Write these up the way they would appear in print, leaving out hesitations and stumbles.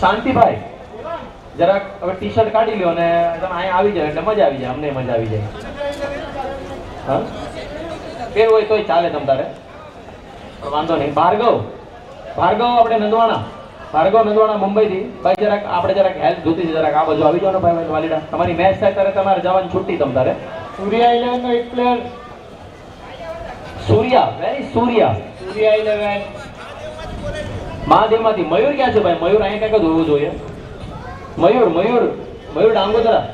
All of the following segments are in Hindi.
શાંતિભાઈ જરાક હવે ટી શર્ટ કાઢી લ્યો અને તમે અહીંયા આવી જાય એટલે મજા આવી જાય, અમને મજા આવી જાય. હા ફેર હોય તોય ચાલે તમ તારે, વાંધો નહીં. ભાર્ગવ આપણે નંદવાણા, ભાર્ગવ નંદવાણા મુંબઈથી. ભાઈ જરાક આપણે જરાક હેલ્પ જોતી છે, જરાક આ બાજુ આવી જાઓ ને ભાઈ વાલીડા. તમારી મેચ થાય ત્યારે તમારે જવાની છૂટી તમ તારે. સૂર્યા 11 નો એક પ્લેયર, સૂર્યા, વેરી સૂર્યા. સૂર્યા 11. મહાદેવમાંથી મયુર ક્યાં છે ભાઈ? મયુર અહીંયા કંઈક જ હોવું જોઈએ. મયુર ડાંગોદરા,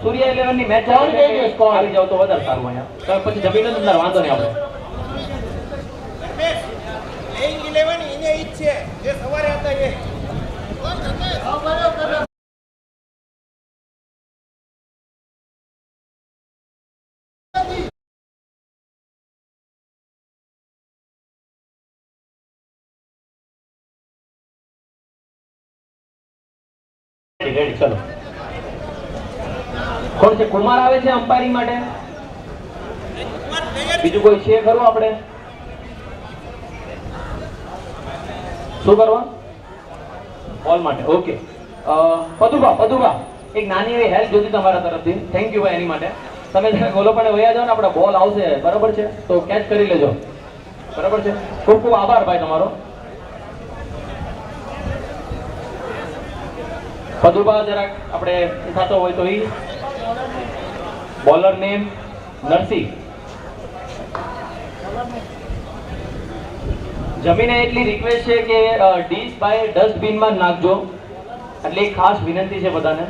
સૂર્યા 11 ની મેચ આવી જાવ તો વધારે સારું. અહીંયા તો પછી જમીન અંદર વાંધો નહીં આપણે. પ્લેઇંગ 11 એને ઈ જ છે જે સવારે હતા એ. રેડી ચલો. કોણ છે? કુમાર આવે છે અમ્પાયરિંગ માટે. બીજું કોઈ છે ખરું? આપણે શું કરવા? બોલ માટે. ઓકે પદુભા એક નાની એવી હેલ્પ જોતી તમારા તરફથી. થેન્ક યુ ભાઈ એની માટે. તમે ગોલો પણ વયા જાઓ ને, આપણે બોલ આવશે બરાબર છે તો કેચ કરી લેજો, બરાબર છે. ખૂબ ખૂબ આભાર ભાઈ તમારો. પદુભા જરાક આપણે થતો હોય તો ઈ. Bowler name Narsinh. જમીને એટલી રિક્વેસ્ટ છે કે ડીશ બાય ડસ્ટબિનમાં નાખજો, એટલે એક ખાસ વિનંતી છે બધાને.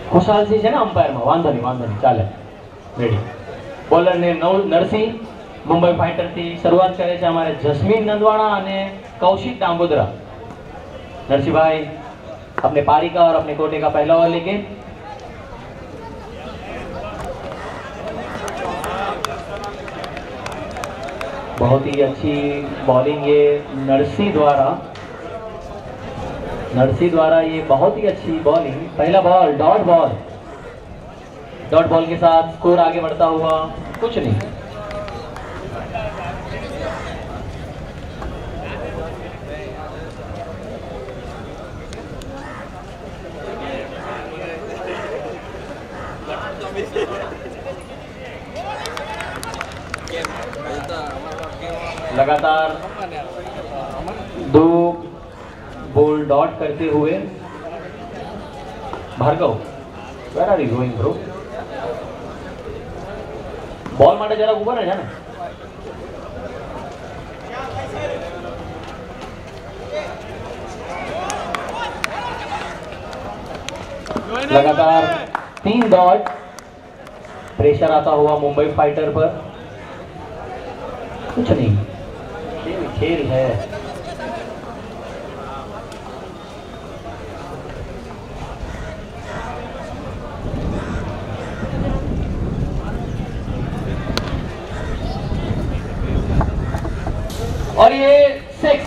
ખુશાલસિંહ છે ને અમ્પાયરમાં? વાંધો નહીં ચાલે. Ready. Bowler name Narsinh, Mumbai fighter થી શરૂઆત કરે છે અમારે જસ્મીન નંદવાણા અને કૌશિક ડાંગોદરા. नरसिंह भाई अपने पारी का और अपने कोटे का पहला ओवर लेके. बहुत ही अच्छी बॉलिंग ये नरसिंह द्वारा ये बहुत ही अच्छी बॉलिंग. पहला बॉल डॉट बॉल के साथ स्कोर आगे बढ़ता हुआ कुछ नहीं. लगातार 2 बॉल डॉट करते हुए Bhargav, where are you going bro? Ball માટે જરા ઉભા રહે છે ને. लगातार 3 डॉट. प्रेशर आता हुआ मुंबई फाइटर पर. कुछ नहीं, खेल है. और ये 6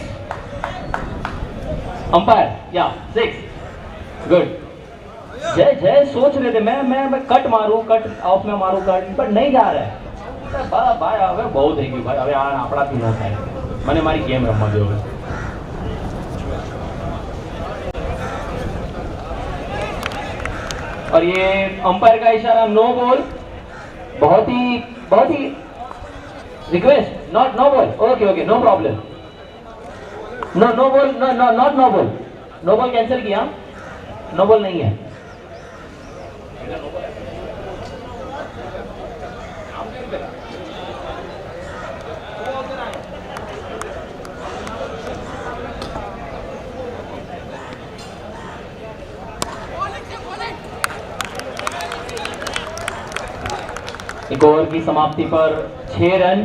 अंपायर या 6 गुड. जय सोच रहे थे मैं कट मारूं, कट ऑफ में मारूं कट, पर नहीं जा रहा है. भाई હવે બહુ થઈ ગયું ભાઈ, હવે આ આપણાથી ન થાય. મને મારી ગેમ રમવા દો હવે. और ये अंपायर का इशारा नो बॉल. बहुत ही request not no ball. Okay no problem. No ball, not no ball. No ball cancel किया, नो बॉल नहीं है. एक ओवर की समाप्ति पर 6 run.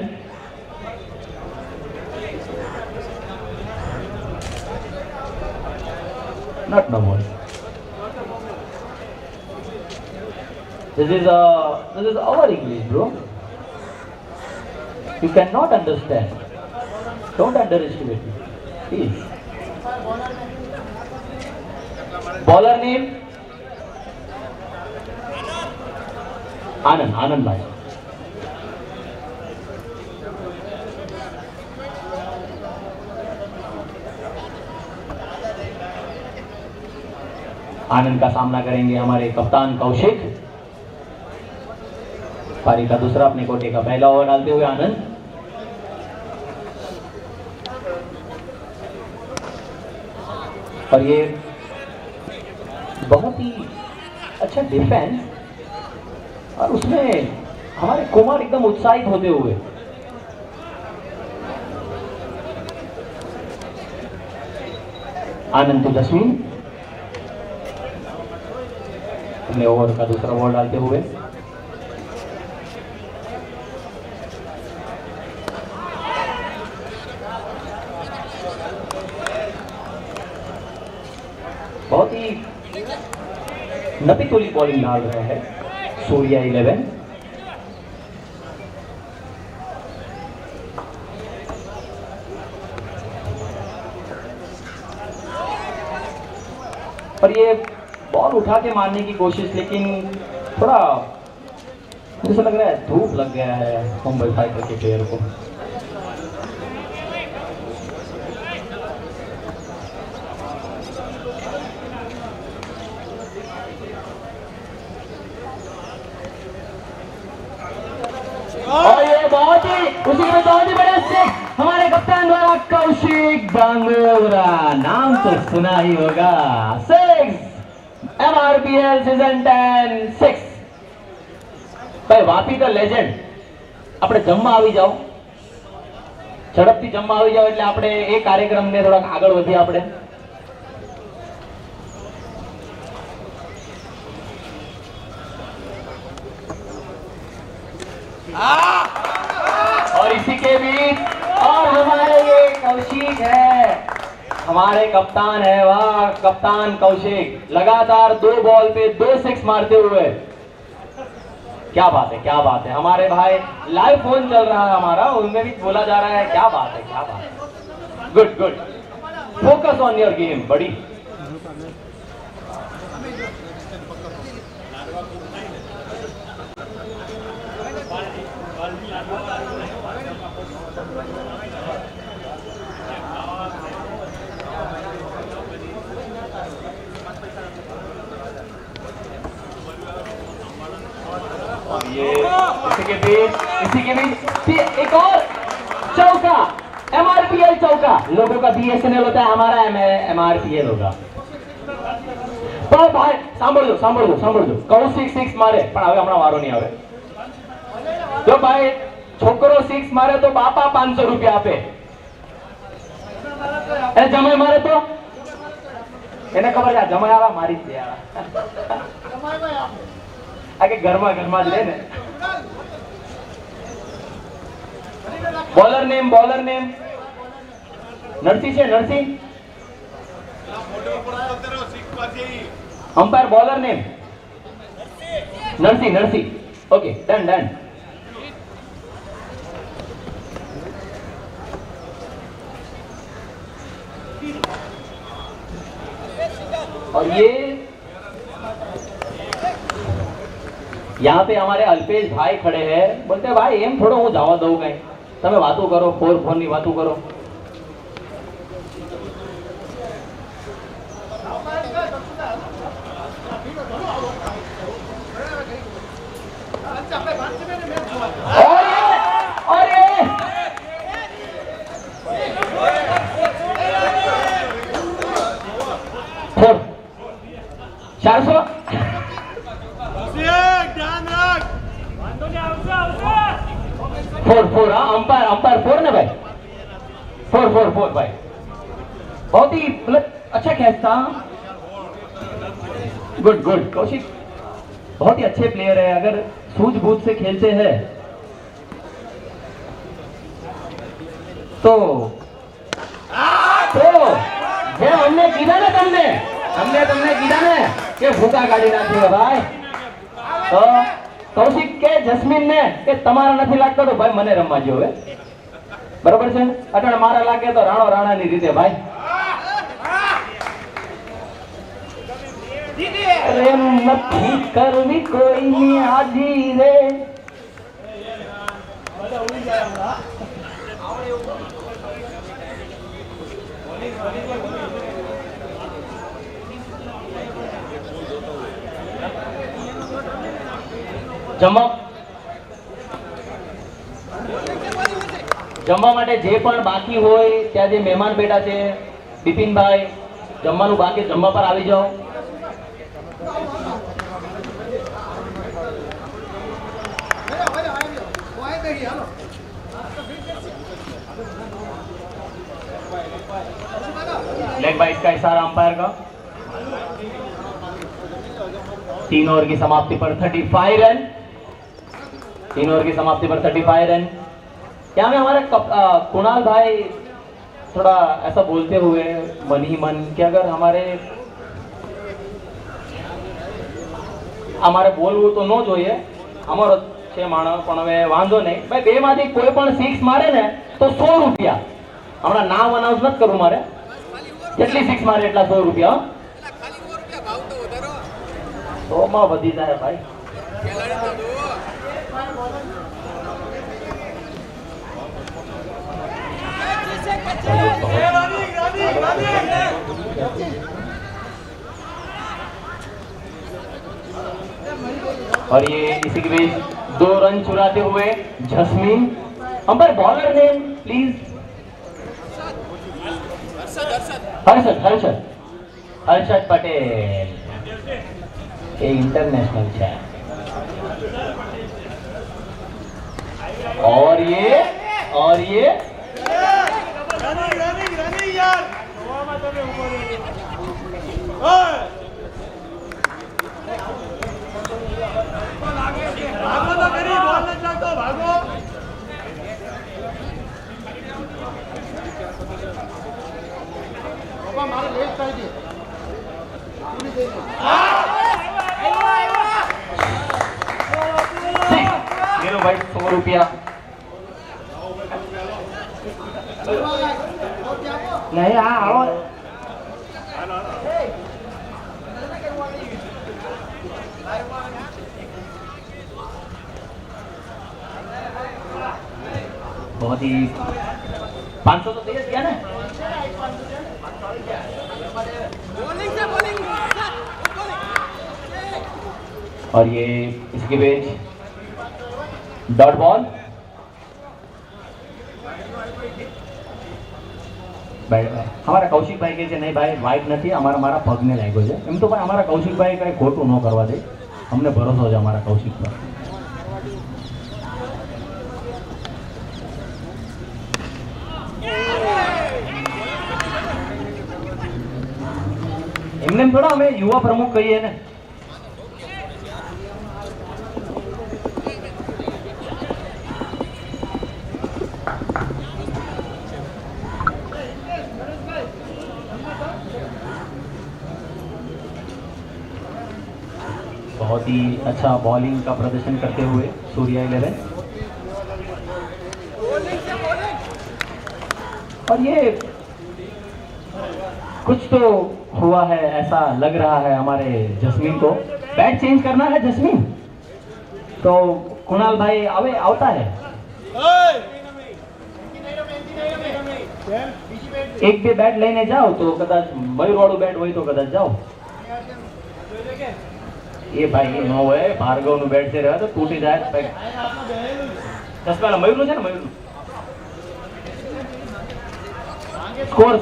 Not no ball. This is our English, bro. You cannot understand. Don't underestimate me, please. Bowler name Anand Bhai. आनंद का सामना करेंगे हमारे कप्तान कौशिक। पारी का दूसरा, अपने कोटे का पहला ओवर डालते हुए आनंद। और ये बहुत ही अच्छा डिफेंस, और उसमें हमारे कुमार एकदम उत्साहित होते हुए। आनंद टू जस्मीन, अपने ओवर का दूसरा बॉल डालते हुए। बहुत ही नपीतुली बॉलिंग डाल रहे हैं सूर्या 11। और ये बॉल उठा के मारने की कोशिश, लेकिन थोड़ा मुझे लग रहा है धूप लग गया है मुंबई फाइटर के प्लेयर को। और ये बहुत ही उसी में बहुत ही बड़े सिक्स हमारे कप्तान द्वारा कौशिक बांगोरा, नाम तो सुना ही होगा। 6 MRPL सीजन 10 6। ભાઈ વાપી ધ લેજેન્ડ, આપણે જમવા આવી જાઓ, ઝડપથી જમવા આવી જાઓ, એટલે આપણે એ કાર્યક્રમને થોડાક આગળ વધીએ આપણે। और इसी के बीच और हमारे ये कौशिक है, हमारे कप्तान है, वाह कप्तान कौशिक लगातार 2 बॉल पे 2 6 मारते हुए। क्या बात है, क्या बात है। हमारे भाई लाइव फोन चल रहा है हमारा, उनमें भी बोला जा रहा है क्या बात है, क्या बात है। Good good, focus on your game बड़ी। ये इसी के बीच एक और चौका, MRPL चौका। लोगों का BSNL होता है, हमारा MRPL होगा। तो भाई સાંભળજો સાંભળજો સાંભળજો, કૌશિક 6 મારે, પણ હવે હમણાં વારો નહીં આવે। જો ભાઈ છોકરો 6 મારે તો બાપા 500 રૂપિયા આપે, એ જમાઈ મારે તો એને ખબર છે જમાઈ મારી જ દે। આ કે ઘરમાં ઘરમાં જ રહે ને। બોલર નેમ નરસિંહ છે, Narsinh. Umpire bowler name Narsi. Okay done. और ये यहाँ पे हमारे अल्पेश भाई खड़े हैं, बोलते हैं भाई एम थोड़ो हूँ जावा दऊ कहीं, તમે વાતો કરો, 4 ની વાતો કરો। फोर अंपायर 4 ना भाई, 4 भाई। बहुत ही मतलब अच्छा कैच था। गुड कौशिक बहुत ही अच्छे प्लेयर है, अगर सूझबूझ से खेलते हैं तो જે અમને કીધા ને તમને કીધા ને કે ભૂકા કાઢી નાખ્યો ભાઈ, તો કૌશિક કે જસ્મીન ને કે તમારા નથી લાગતો તો ભાઈ મને રમવા જો હવે, બરોબર છે। અટણ મારા લાગે તો રાણો રાણાની રીતે ભાઈ। પ્રેમ નથી કરવી કોઈની આજી રે। જમવા માટે જે પણ બાકી હોય, ત્યાં જે મહેમાન બેઠા છે, બિપિનભાઈ જમવાનું બાકી, જમવા પર આવી જાઓ. लेग बाइट का इशारा अंपायर का. 3 ओवर की समाप्ति पर 35 रन. 3 ओवर की समाप्ति पर 35 रन. क्या में हमारे कुणाल भाई थोड़ा ऐसा बोलते हुए मन ही मन कि अगर हमारे बोलવું તો ન જોઈએ, અમારો છે માણસ, પણ હવે વાંધો નહીં ભાઈ. બે માંથી કોઈ પણ 6 મારે ને તો 100 રૂપિયા. હમણાં નામ અનાઉન્સ નથી કરવું મારે, જેટલી 6 મારે એટલા 100 રૂપિયા. તો માં વધી જાય ભાઈ. और ये इसी के बीच 2 रन चुराते हुए jasmine. Umpire bowler name please. Harshad Patel. ये इंटरनेशनल है. और ये भाई 100 रुपया. नहीं आओ. बहुत ही 500 तो दिया ना. और ये इसके बीच डॉट बॉल. हमारा कौशिक भाई કહે છે નહીં ભાઈ વાઇટ નથી, અમારા પગને લાગ્યો છે. એમ તો ભાઈ અમારા કૌશિક ભાઈ કઈ ખોટું ન કરવા દે, અમને ભરોસો છે અમારા કૌશિક પર. એમને થોડા અમે યુવા પ્રમુખ કહીએ ને. बहुत ही अच्छा बॉलिंग का प्रदर्शन करते हुए सूर्या 11. और ये कुछ तो हुआ है, ऐसा लग रहा है हमारे जस्मीन को. बैट चेंज करना है जस्मीन, तो कुणाल भाई आवता है. एक भी बैट लेने जाओ तो कदाच मयूर वाળું बैट હોય तो कदाच जाओ. ये भाई ये नो है, भार्गव નું બેટ છે રહે તો તૂટી જાય. દસ મयूर નું છે ને, મयूर નું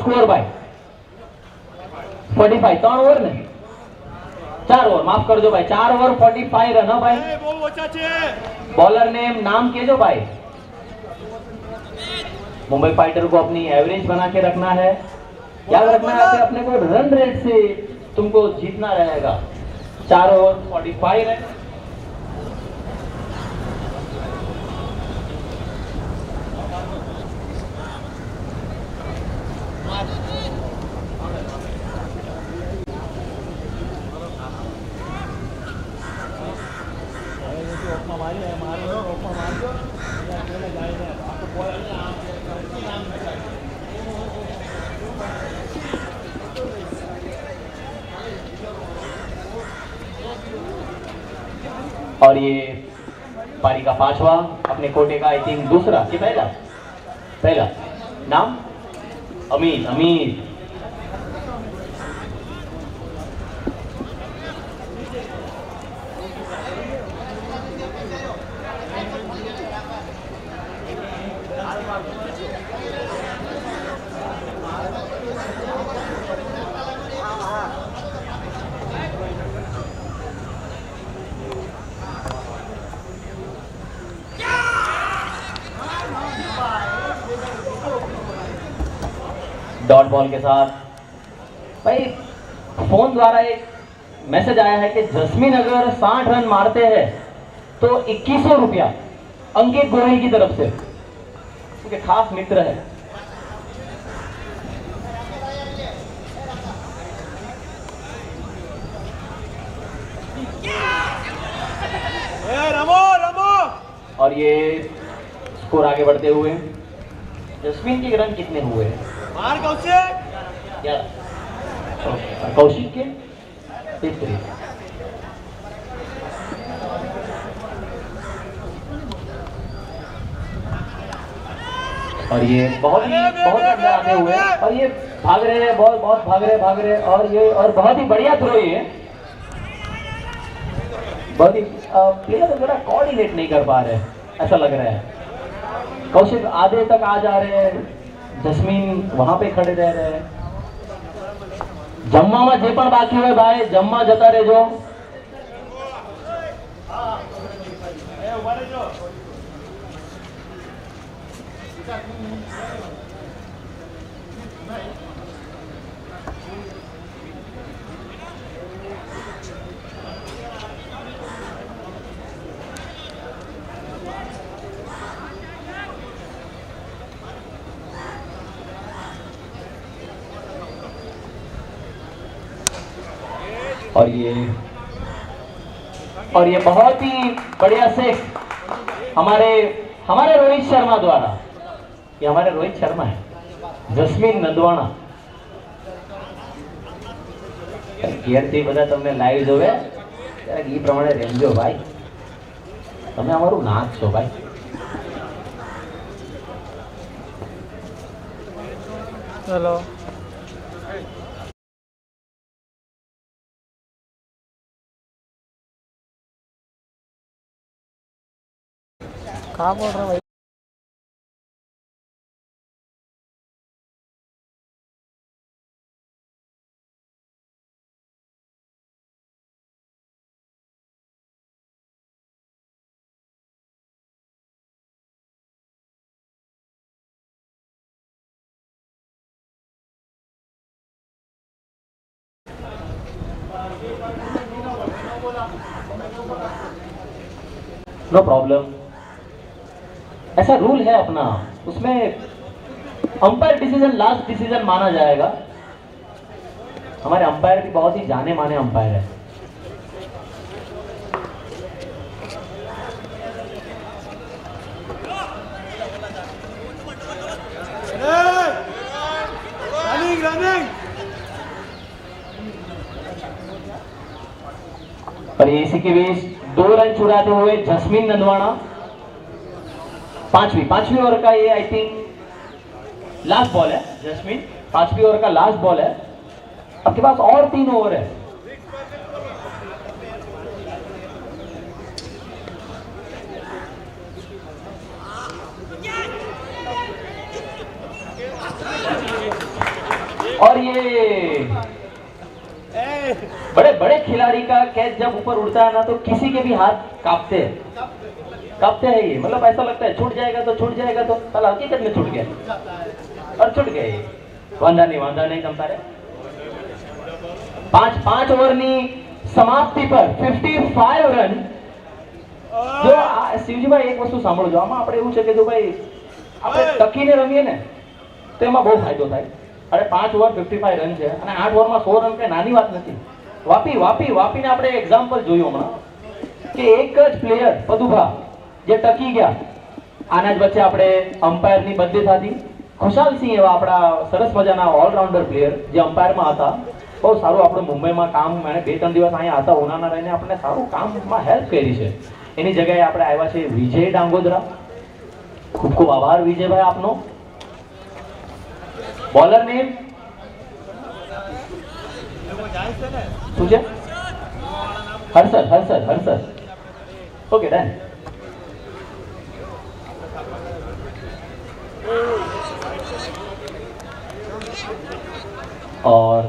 स्कोर भाई 45. 3 ओवर ने 4 ओवर, माफ कर दो भाई, 4 ओवर 45 रन. भाई बॉलर नेम नाम केजो भाई. मुंबई फाइटर को अपनी एवरेज बना के रखना है, याद रखना है अपने को रन रेट से तुमको जीतना रहेगा. 4 ओवर 45 रन. और ये पारी का 5वां अपने कोटे का, आई थिंक दूसरा कि पहला नाम अमीर. डॉट बॉल के साथ भाई फोन द्वारा एक मैसेज आया है कि जस्मीन अगर 60 रन मारते हैं तो 2100 रुपया अंकित गोहिल की तरफ से, उनके खास मित्र है। रमो रमो। और ये स्कोर आगे बढ़ते हुए जस्मीन के रन कितने हुए हैं? मार कौशिक। 11। और कौशिक के 33। और ये बहुत अंदर आते हुए और ये भाग रहे हैं, बहुत भाग रहे और ये और बहुत ही बढ़िया थ्रो ये, बहुत ही प्लेयर जरा कोऑर्डिनेट नहीं कर पा रहे ऐसा लग रहा है। कौशिक आधे तक आ जा रहे हैं, जस्मीन वहां पे खड़े रह रहे हैं। जम्मा में जे पण बाकी હોય ભાઈ જમ્મા જતા રહેજો। और ये बहुत ही बढ़िया सिक्स हमारे रोहित शर्मा द्वारा, ये हमारे रोहित शर्मा है, जस्मीन नदवाणा। ઘેરથી બધા તમને લાઈવ જોવે ત્યારે એ પ્રમાણે રેમજો ભાઈ, તમે અમારું નાક છો ભાઈ। चलो कहाँ बोल रहा भाई? नो प्रॉब्लम, ऐसा रूल है अपना, उसमें अंपायर डिसीजन लास्ट डिसीजन माना जाएगा। हमारे अंपायर भी बहुत ही जाने माने अंपायर है। Running running. और ये इसी के बीच 2 रन चुराते हुए जस्मीन नंदवाणा, पांचवी ओवर का ये आई थिंक लास्ट बॉल है। जस्मीन 5वीं ओवर का लास्ट बॉल है, आपके पास और 3 ओवर है। और ये बड़े बड़े खिलाड़ी का कैच जब ऊपर उड़ता है ना तो किसी के भी हाथ कांपते हैं ये, मतलब ऐसा लगता है छूट जाएगा तो कल हकीकत में छूट गया और छूट गए। वांधा नहीं तम तारे 5 ओवरनी સમાપ્તિ પર 55 રન। જો શિવજીભાઈ એક વસ્તુ સાંભળજો, આમાં આપણે એવું છે કે જો ભાઈ આપણે ટકીને રમીએ ને તો એમાં બહુ ફાયદો થાય। અરે 5 ઓવર 55 રન છે અને 8 ઓવરમાં 100 રન કઈ નાની વાત નથી। વાપીને આપણે એક્ઝામ્પલ જોયું હમણાં કે એક જ પ્લેયર પદુભા જે ટકી ગયા, આના જ વચ્ચે આપણે અમ્પાયરની બદલી થતી। ખુશાલ સિંહ એવા આપણા સરસ મજાના ઓલરાઉન્ડર પ્લેયર જે અમ્પાયરમાં હતા, બહુ સારું આપણું મુંબઈમાં કામ, મને 2-3 દિવસ અહીંયા હતા ઉનાના રહીને આપણે સારું કામમાં હેલ્પ કરી છે। એની જગ્યાએ આપણે આવ્યા છે વિજય ડાંગોદરા। ખૂબ ખૂબ આભાર વિજયભાઈ આપનો। બોલર નેમ શું છે? હર્ષદ। Okay done. और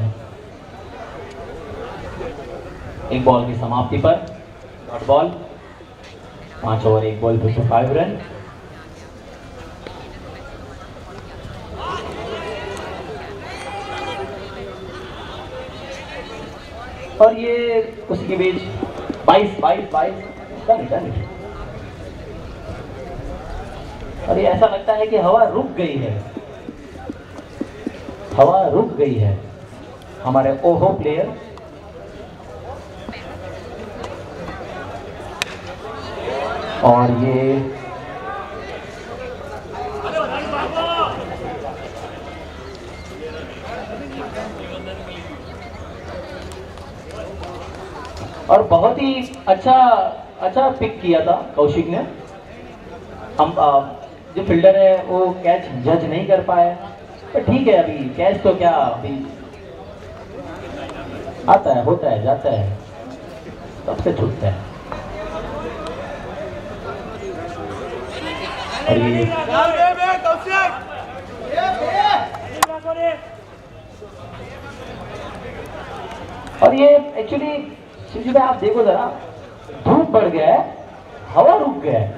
एक बॉल की समाप्ति पर dot ball, 5 over 1 ball 55 run. और ये उसी के बीच 22 डन डन। और ये ऐसा लगता है कि हवा रुक गई है, हवा रुक गई है। हमारे ओहो प्लेयर और ये और बहुत ही अच्छा पिक किया था कौशिक ने। हम जो फील्डर है वो कैच जज नहीं कर पाए, पर ठीक है, अभी कैच तो क्या, अभी आता है, होता है, जाता है, सबसे छूटता है। और ये एक्चुअली शिवजी भाई आप देखो जरा, धूप बढ़ गया है, हवा रुक गया है,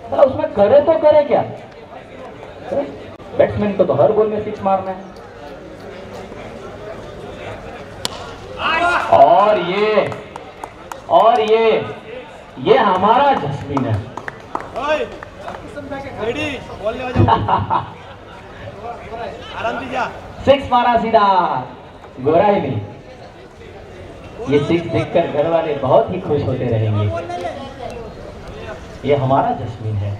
तो उसमें करे तो करे क्या? बैट्समैन को तो हर बॉल में सिक्स मारना है। और ये हमारा जस्मीन है। सिक्स मारा सीधा, गोरा ही नहीं। ये सिक्स देखकर घर वाले बहुत ही खुश होते रहेंगे। ये हमारा जस्मीन है।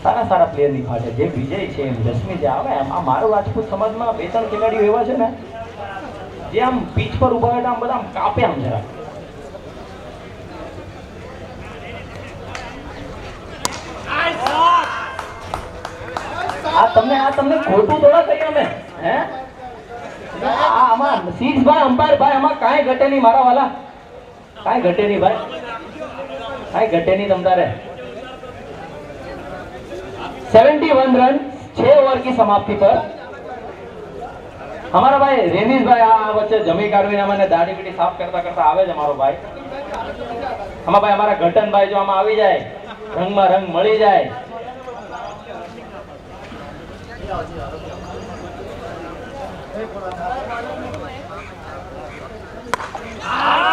सारा प्लेयर ની ફાટે જે વિજય છે એમ જસ્મીન જે આવે આમ મારો રાજપૂત સમાજમાં બે ત્રણ ખેલાડીઓ એવા છે ને જે આમ પીચ પર ઊભા હોય આમ બધા આમ કાપે આમ જરા। આ તમને ખોટું થોડા કહી અમે હે આમાં સિક્સ ભાઈ અંપાયર ભાઈ આમાં કાંઈ ઘટે નહીં મારા વાલા, કાંઈ ઘટે નહીં ભાઈ, કાંઈ ઘટે નહીં તમતારે। 71 रन 6 ओवर की समाप्ति पर हमारा भाई रेनीश भाई आ वच्चे जमी काढवीने अमने दाढ़ी बीड़ी साफ करता करता आवे ज हमारो भाई। हमारा भाई हमारा घटन भाई जो आम आवी जाए, रंग में रंग मળી जाए।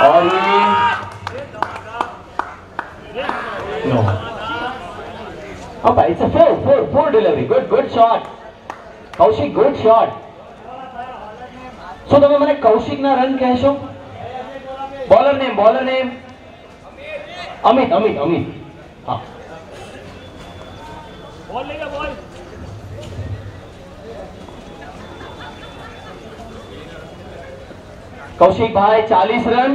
और ये नो, oh भाई it's a four delivery, good shot Kaushik, good shot। શું તમે મને કૌશિક ના રન કહેશો? બોલર નેમ અમિત હા બોલ લેगा બોલ। કૌશિક ભાઈ 40 રન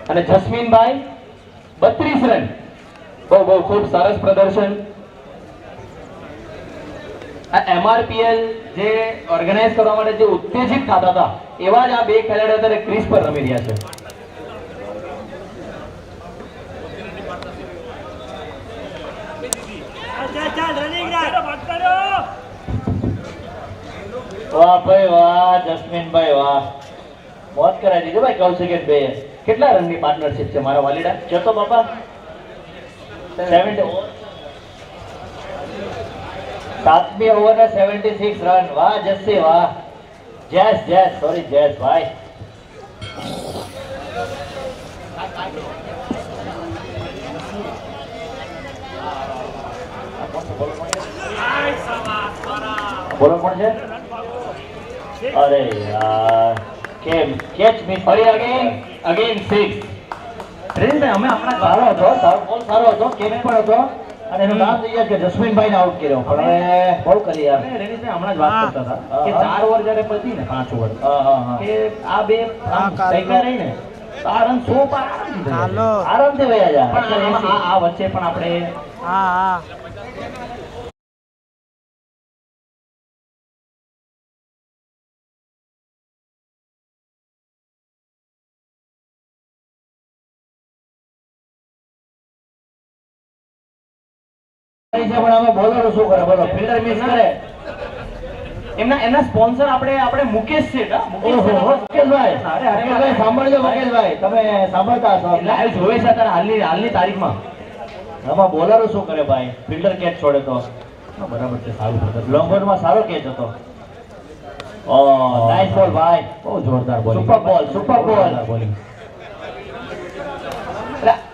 અને જસ્મીન ભાઈ 32 રન। બહુ ખૂબ સરસ પ્રદર્શન। આ MRPL જે ઓર્ગેનાઇઝ કરવા માટે જે ઉત્તેજિત થતા હતા એવા જ આ બે ખેલાડીઓ અત્યારે ક્રીઝ પર રમી રહ્યા છે। વાહ ભાઈ વાહ, જસ્મીન ભાઈ વાહ, મોત કરાવી દીધું ભાઈ કૌશિક બે। કેટલા રનની પાર્ટનરશિપ છે મારા વાલીડા? જતો બાપા 7મી ઓવરના 76 રન। વાહ જસ્સી વાહ, જસ ભાઈ। બોલો કોણ છે? અરે યાર કેમ કેચ મિસ કરી? અગેન 6। ટ્રેન ભાઈ અમે આપણા સારો હતો, બોલ સારો હતો, કેચ પણ હતો અને એનું નામ જોઈએ કે જસ્મીનભાઈને આઉટ કર્યો, પણ હવે બહુ કરી યાર। રેનીશભાઈ હમણાં જ વાત કરતા હતા કે 4 ઓવર જ્યારે પતી ને 5 ઓવર કે આ બે સૈકા રહી ને આ રન 100 પર આરામથી વયા જાય। પણ આ વચ્ચે પણ આપણે બોલરો શું કરે? બોલો ફિલ્ડર મિસ કરે। એમના સ્પોન્સર આપણે મુકેશ છે। મુકેશભાઈ સાંભળજો, મુકેશભાઈ તમે સાંભળતા હશો, લાઈવ જોવે છે અત્યારે હાલની તારીખમાં। આમાં બોલરો શું કરે ભાઈ? ફિલ્ડર કેચ છોડે તો બરાબર છે, સારું લોંગ બોલમાં સારો કેચ હતો। નાઇસ બોલ ભાઈ, બહુ જોરદાર બોલિંગ. સુપર બોલ, સુપર બોલ. જોરદાર બોલિંગ.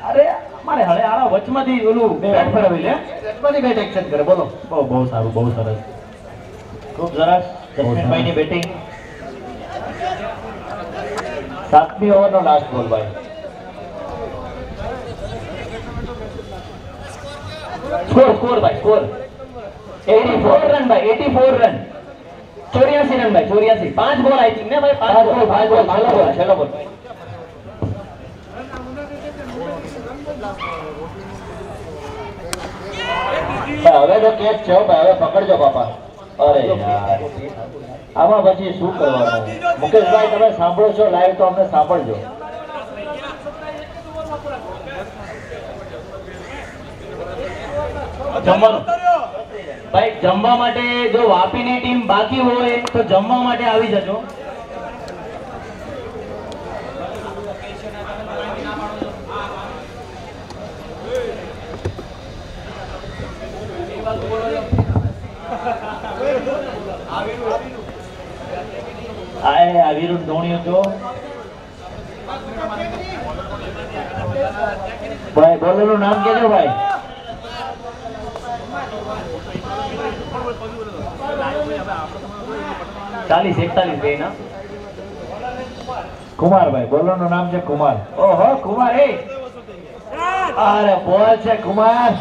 અરે મારે હળે આળા વચમાંથી ઓલું બેટ ફેરવી લે. બધી બેટ એક્શન કરે, બોલો. બહુ સારું, બહુ સરસ. ખૂબ સરસ જસ્મીનભાઈની બેટિંગ. 7મી ઓવરનો લાસ્ટ બોલ ભાઈ. સ્કોર ભાઈ, સ્કોર 84 રન ભાઈ, 84 રન. 84 રન ભાઈ, 84. 5 બોલ આઈ થિંક ને ભાઈ, 5 બોલ, 5 બોલ, છેલ્લો બોલ. ભાઈ, હવે તો કેચ છે હો ભાઈ, હવે પકડજો બાપા. અરે યાર, આમાં પછી શું કરવાનું? મુકેશભાઈ તમે સાંભળો છો લાઈવ તો અમને સાંભળજો. જમવાનું ભાઈ, જમવા માટે જો વાપીની ટીમ બાકી હોય તો જમવા માટે આવી જજો. આ વિરુદ્ધ ધોણીઓ જો ભાઈ, બોલરનું નામ કેજો ભાઈ. ચાલીસ 41 બે ના. કુમારભાઈ, બોલરનું નામ છે કુમાર. ઓહો કુમાર, એ અરે બોલ છે કુમાર.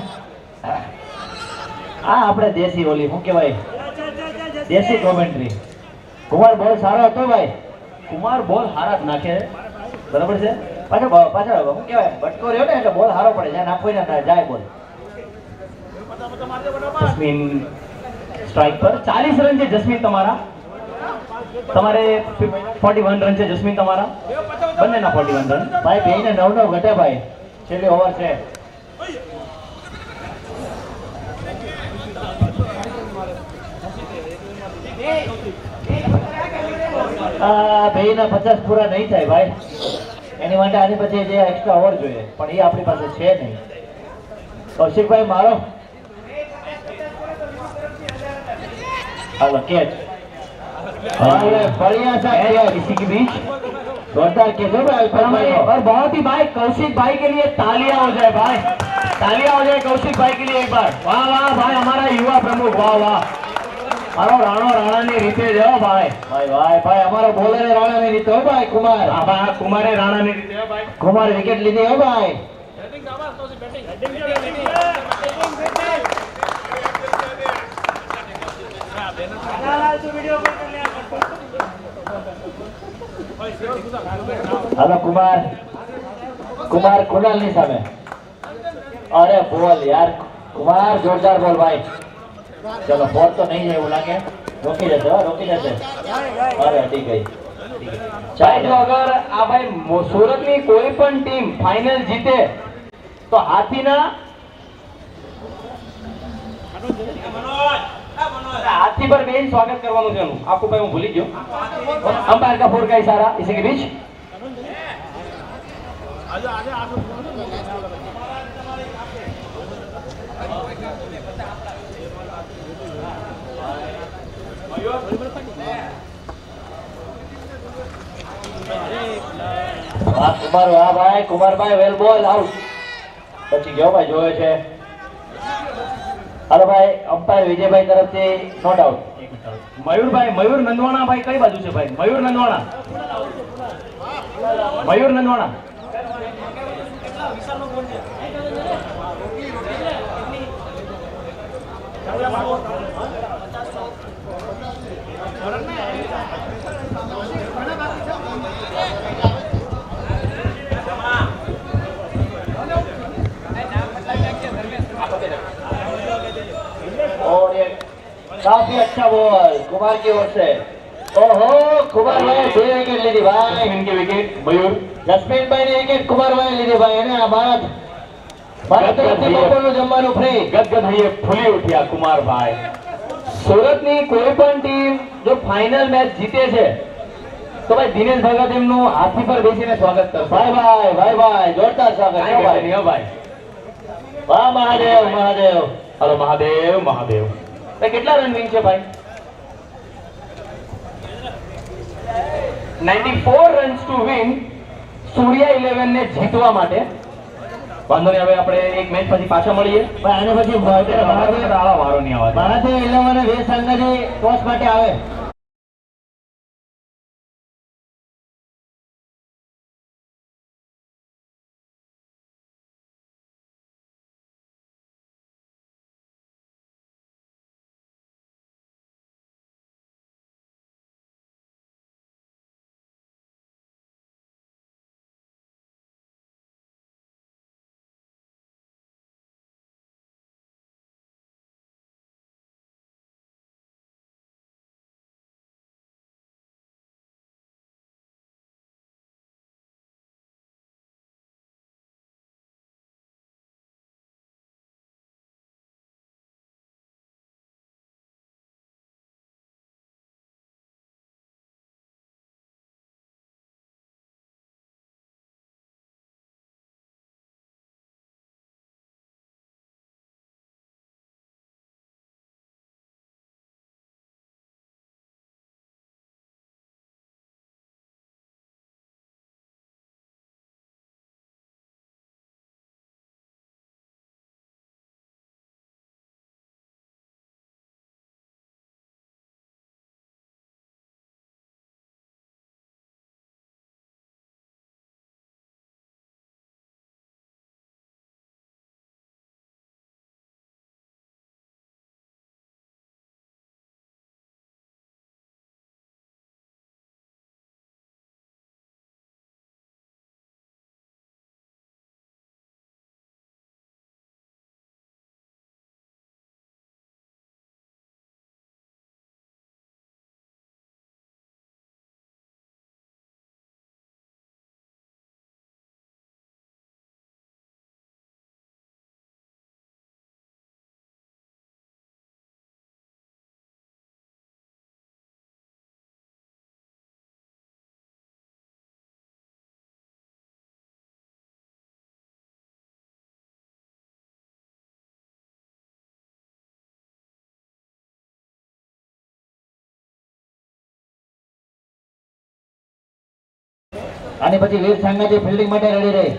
આ આપણે દેશી ઓલી શું કહેવાય, દેશી કોમેન્ટ્રી. કુમાર બોલ સારો હતો ભાઈ. કુમાર બોલ હારા જ નાખે, બરાબર છે. પાછળ શું કહેવાય, બટકો રહ્યો ને એટલે બોલ સારો પડે, જ્યાં નાખો ને જાય બોલ. જસ્મીન સ્ટ્રાઇક પર 40 રન છે જસ્મીન તમારા. તમારે 41 રન છે જસ્મીન તમારા. બંનેના 41 રન. ભાઈ બેયને 9-9 ઘટે ભાઈ, છેલ્લી ઓવર છે. બેયના 50 પૂરા નહીં થાય ભાઈ. એની માટે આની પછી જે એક્સ્ટ્રા ઓવર જોઈએ, પણ એ આપણી પાસે છે નહીં. કૌશિકભાઈ મારો હાલો કેચ. अरे बढ़िया सा कैच, इसी के बीच जोरदार कैच है भाई अल्फा भाई. और बहुत ही भाई कौशिक भाई के लिए तालियां हो जाए भाई, तालियां हो जाए कौशिक भाई के लिए एक बार. वाह वाह भाई, हमारा युवा प्रमुख, वाह वाह. मारो राणा ની રીતે જ હો ભાઈ. भाई हमारा बॉलर है राणा में नहीं तो भाई कुमार. હા ભાઈ, કુમારે રાણા ની રીતે હો ભાઈ. कुमार विकेट लीधी है भाई. हेलो कुमार, कुमार कुणाल ની સામે. अरे बोल यार कुमार, जोरदार बोल भाई. चलो बोल तो नहीं है वो लागे, रोकी जैसे रोकी जैसे. अरे ठीक है. ભાઈ જો અગર આ ભાઈ સુરત ની કોઈ પણ ટીમ ફાઇનલ જીતે તો હાથીના हाथी पर बेन स्वागत करवानो છે એનું. આખું ભાઈ હું ભૂલી ગયો. अंपायर का 4 का इशारा इसी के बीच. વાહ કુમાર, વાહ ભાઈ કુમારભાઈ, વેલ બોલ, આઉટ. પછી ગયો ભાઈ, જોયો છે. હાલો ભાઈ, અમ્પાયર વિજયભાઈ તરફથી નોટ આઉટ. મયુરભાઈ, મયુર નંદવાણા ભાઈ કઈ બાજુ છે ભાઈ? મયુર નંદવાણા, મયુર નંદવાણા. और ये काफी अच्छा बॉल कुमार की ओर से. ओहो कुमार भाई 2 विकेट લીધી ભાઈ. જસ્મીન की विकेट मयूर. જસ્મીન ભાઈ ની વિકેટ કુમાર ભાઈ લીધી ભાઈ. એને આ ભારત તરફથી બપોરનું જમવાનું ફ્રી. ગદગદ હૈયે ફૂલી ઉઠ્યા કુમારભાઈ. સુરતની કોઈ પણ ટીમ જો ફાઇનલ મેચ જીતે છે તો ભાઈ દિનેશ ભગત એમનું હાથી પર બેસીને સ્વાગત કરશે. ભાઈ જોરદાર સ્વાગત છે ભાઈ. ભાઈ વાહ મહાદેવ મહાદેવ. હલો મહાદેવ મહાદેવ. ભાઈ કેટલા રન વિન છે ભાઈ? 94 રન્સ ટુ વિન સૂર્યા 11 ને જીતવા માટે. વાંધો નહીં, હવે આપણે એક મેચ પછી પાછા મળીએ. આને પછી વારો નહીં આવે. ભારતે 11 વીર સંઘાજી ટોસ માટે આવે. આને પછી વીર સંઘાજી ફિલ્ડિંગ માટે રેડી રહે.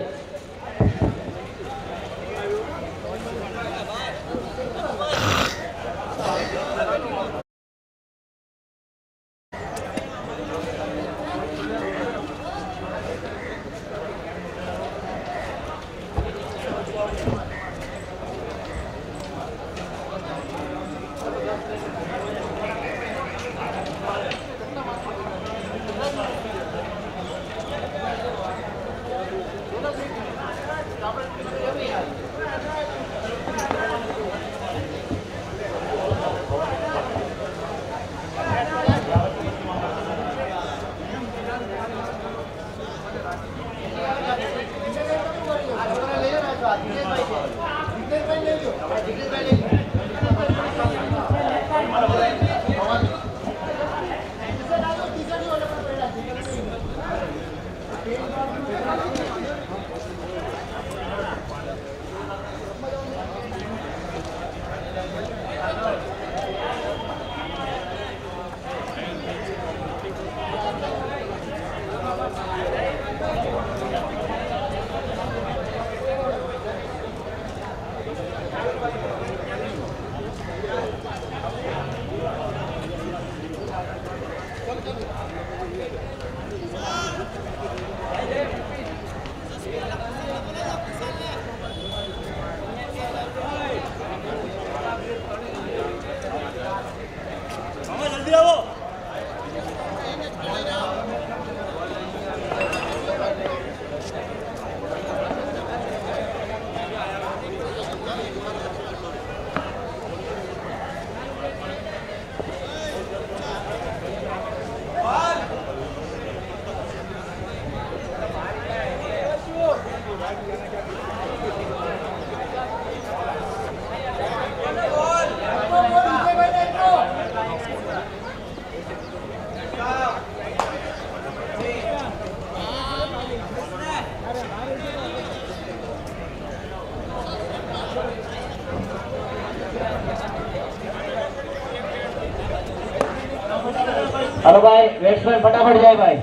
हेलो भाई, बैट्समैन फटाफट जाए भाई.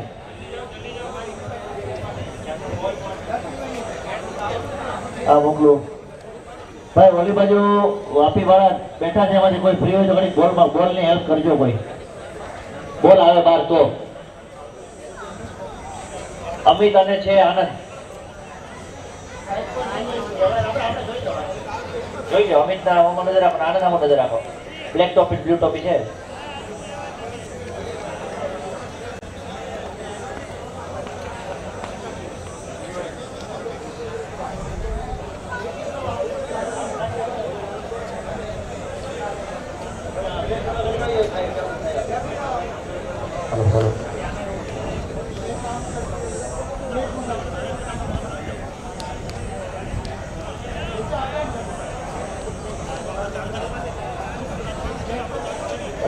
આ મોકલું ભાઈ ઓલી બાજુ વાપી વાળા બેઠા છે એમાંથી કોઈ ફ્રી હોય તો ઘણી બોલ ની હેલ્પ કરજો કોઈ બોલ આવે બહાર તો અમિત અને છે આનંદ જોઈ લો અમિત ના આમાં નજર રાખો આનંદ આમાં નજર રાખો બ્લેક ટોપી બ્લુ ટોપી છે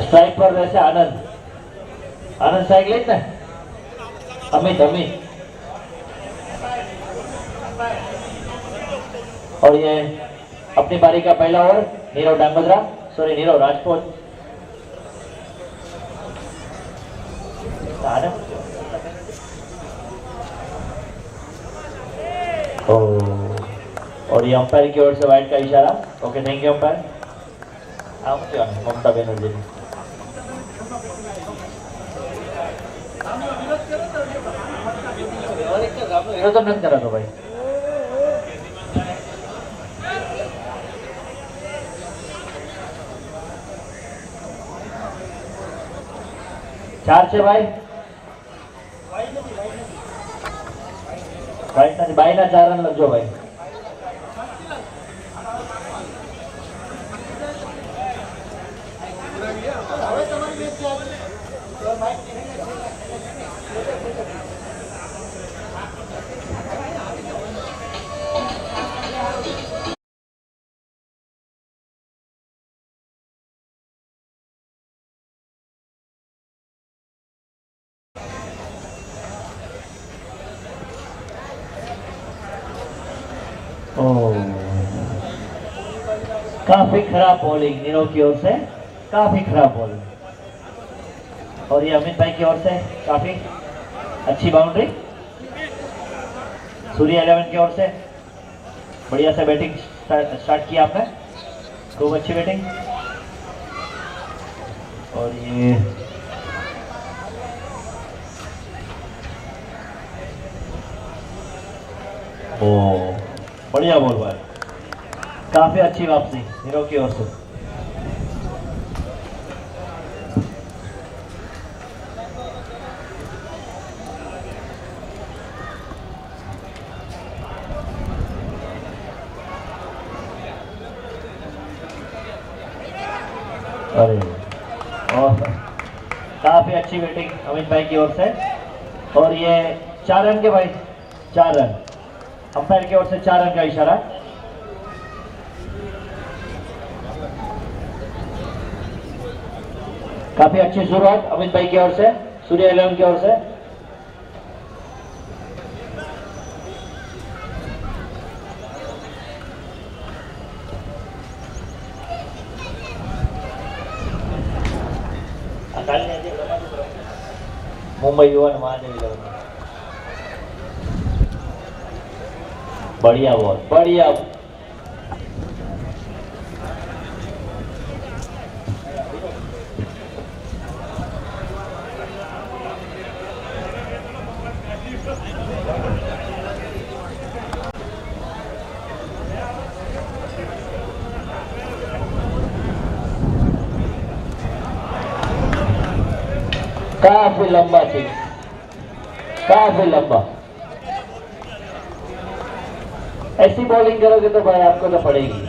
स्ट्राइक पर वैसे आनंद आनंद स्ट्राइक ले ना अमित अमित और ये अपनी पारी का पहला ओवर नीरव डांगोद्रा सॉरी नीरव राजपूत आनंद और ये अंपायर की ओर से वाइड का इशारा ओके थैंक यू अंपायर आप क्या ममता बनर्जी विरोध नहीं करा तो भाई चार છે ભાઈ ભાઈ ના 4 રન લખજો ભાઈ काफी खराब बॉलिंग नीरव की ओर से काफी खराब बॉलिंग और ये अमित भाई की ओर से काफी अच्छी बाउंड्री सूर्य 11 की ओर से बढ़िया से बैटिंग स्टार्ट किया आपने खूब अच्छी बैटिंग और ये ओ बढ़िया बॉल भाई काफी अच्छी वापसी हीरो की ओर से अरे काफी अच्छी बैटिंग अमित भाई की ओर से और ये 4 रन के भाई 4 रन अंपायर की ओर से 4 रन का इशारा काफी अच्छी शुरुआत अमित भाई की ओर से सूर्य 11 की ओर से मुंबई युवा महादेवी बढ़िया बॉल बढ़िया काफी लंबा थी काफी लंबा ऐसी बॉलिंग करोगे तो भाई आपको तो पड़ेगी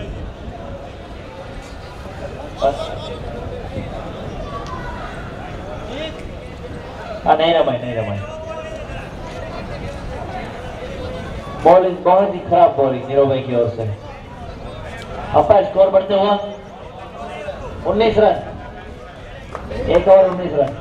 बस हाँ नहीं रमाई बॉलिंग बहुत ही खराब बॉलिंग नीरव भाई की ओर से अंपायर स्कोर बढ़ते हुआ 19 रन 1 ओवर 19 रन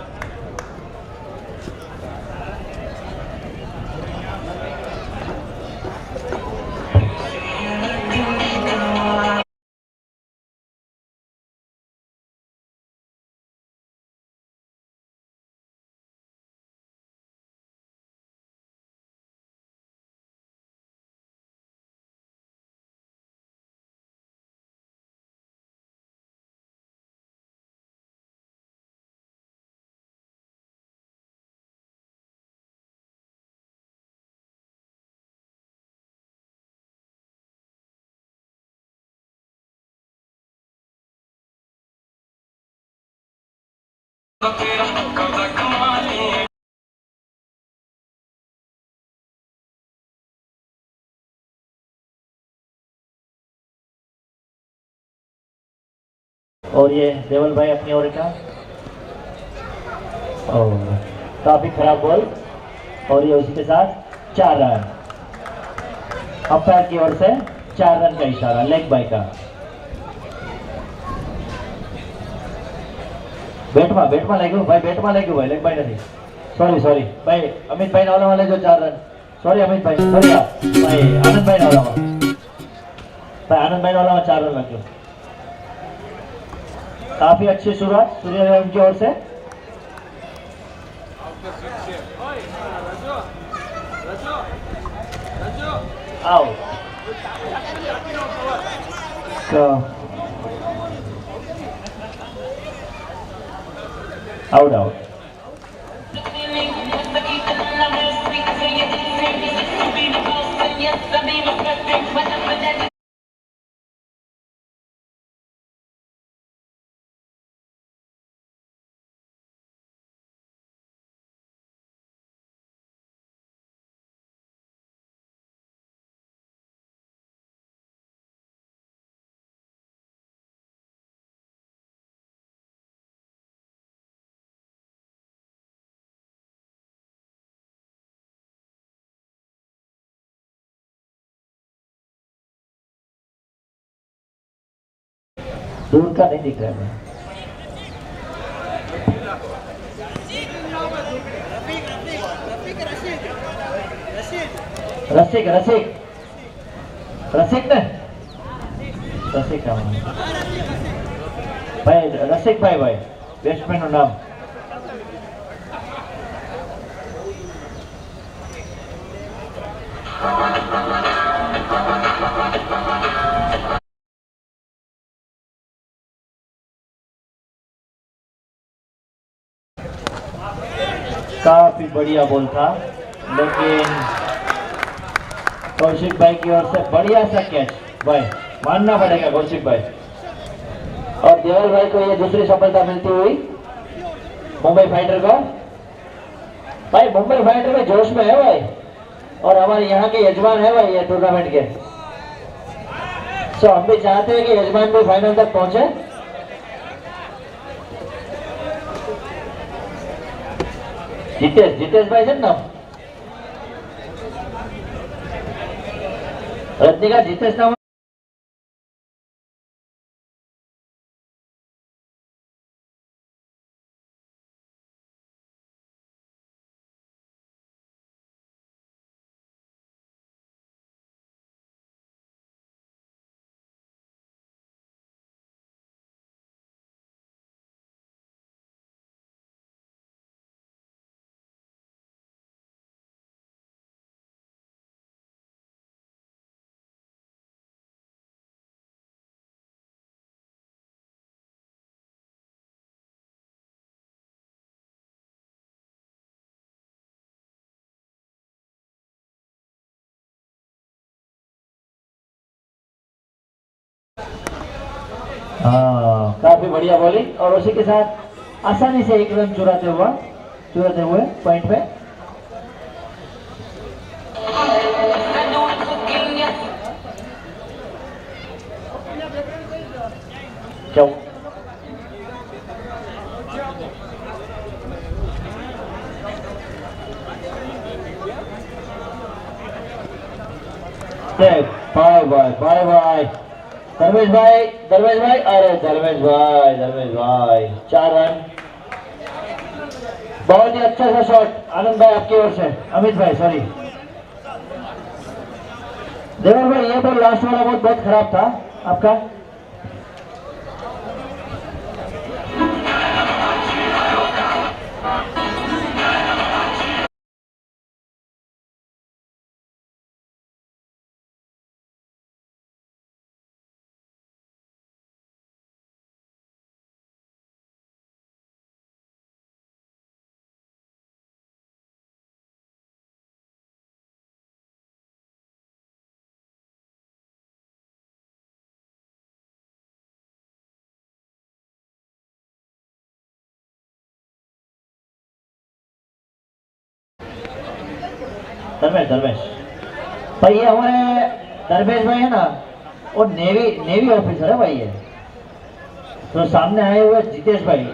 और ये देवल भाई अपनी ओर का और काफी खराब बॉल और ये उसके साथ 4 रन। अंपायर की ओर से 4 रन का इशारा लेग बाय का। બેટમાં લાગ્યું ભાઈ, બેટમાં લાગ્યું ભાઈ, લેગ બાય નથી। સોરી ભાઈ, અમિતભાઈ ના ઓલામાં લેજો 4 રન। સોરી અમિતભાઈ, સોરી ભાઈ, આનંદભાઈ ના ઓલામાં, ભાઈ આનંદભાઈ ના ઓલામાં 4 रन लगे। काफी अच्छी शुरुआत सूर्यदेव की ओर से। आओ आउट आउट। दूर का नहीं दिख रहा है। रसिक रसिक रसिक ने रसिक का भाई, रसिक भाई भाई બેટ્સમેન નું નામ। काफी बढ़िया बॉल था, लेकिन कौशिक भाई की ओर से बढ़िया सा कैच भाई, मानना पड़ेगा कौशिक भाई। और देवल भाई को ये दूसरी सफलता मिलती हुई मुंबई फाइटर को। भाई मुंबई फाइटर में जोश में है भाई, और हमारे यहाँ के यजमान है भाई ये टूर्नामेंट के। सो हम भी चाहते हैं कि यजमान भी फाइनल तक पहुंचे। જીતેશ ભાઈ છે ને નામ, રજનીકાંત જીતેશ નામ। हाँ, काफी बढ़िया बॉलिंग और उसी के साथ आसानी से 1 रन चुराते हुए पॉइंट पे। बाय बाय धर्मेश भाई, अरे धर्मेश भाई 4 रन। बहुत ही अच्छा सा शॉट आनंद भाई आपकी ओर से। अमित भाई सॉरी, देवर भाई ये बॉल लास्ट वाला बहुत खराब था आपका। धर्मेश धर्मेश भाई ये हमारे धर्मेश भाई है ना, वो नेवी ऑफिसर है भाई ये। तो सामने आए हुए जितेश भाई,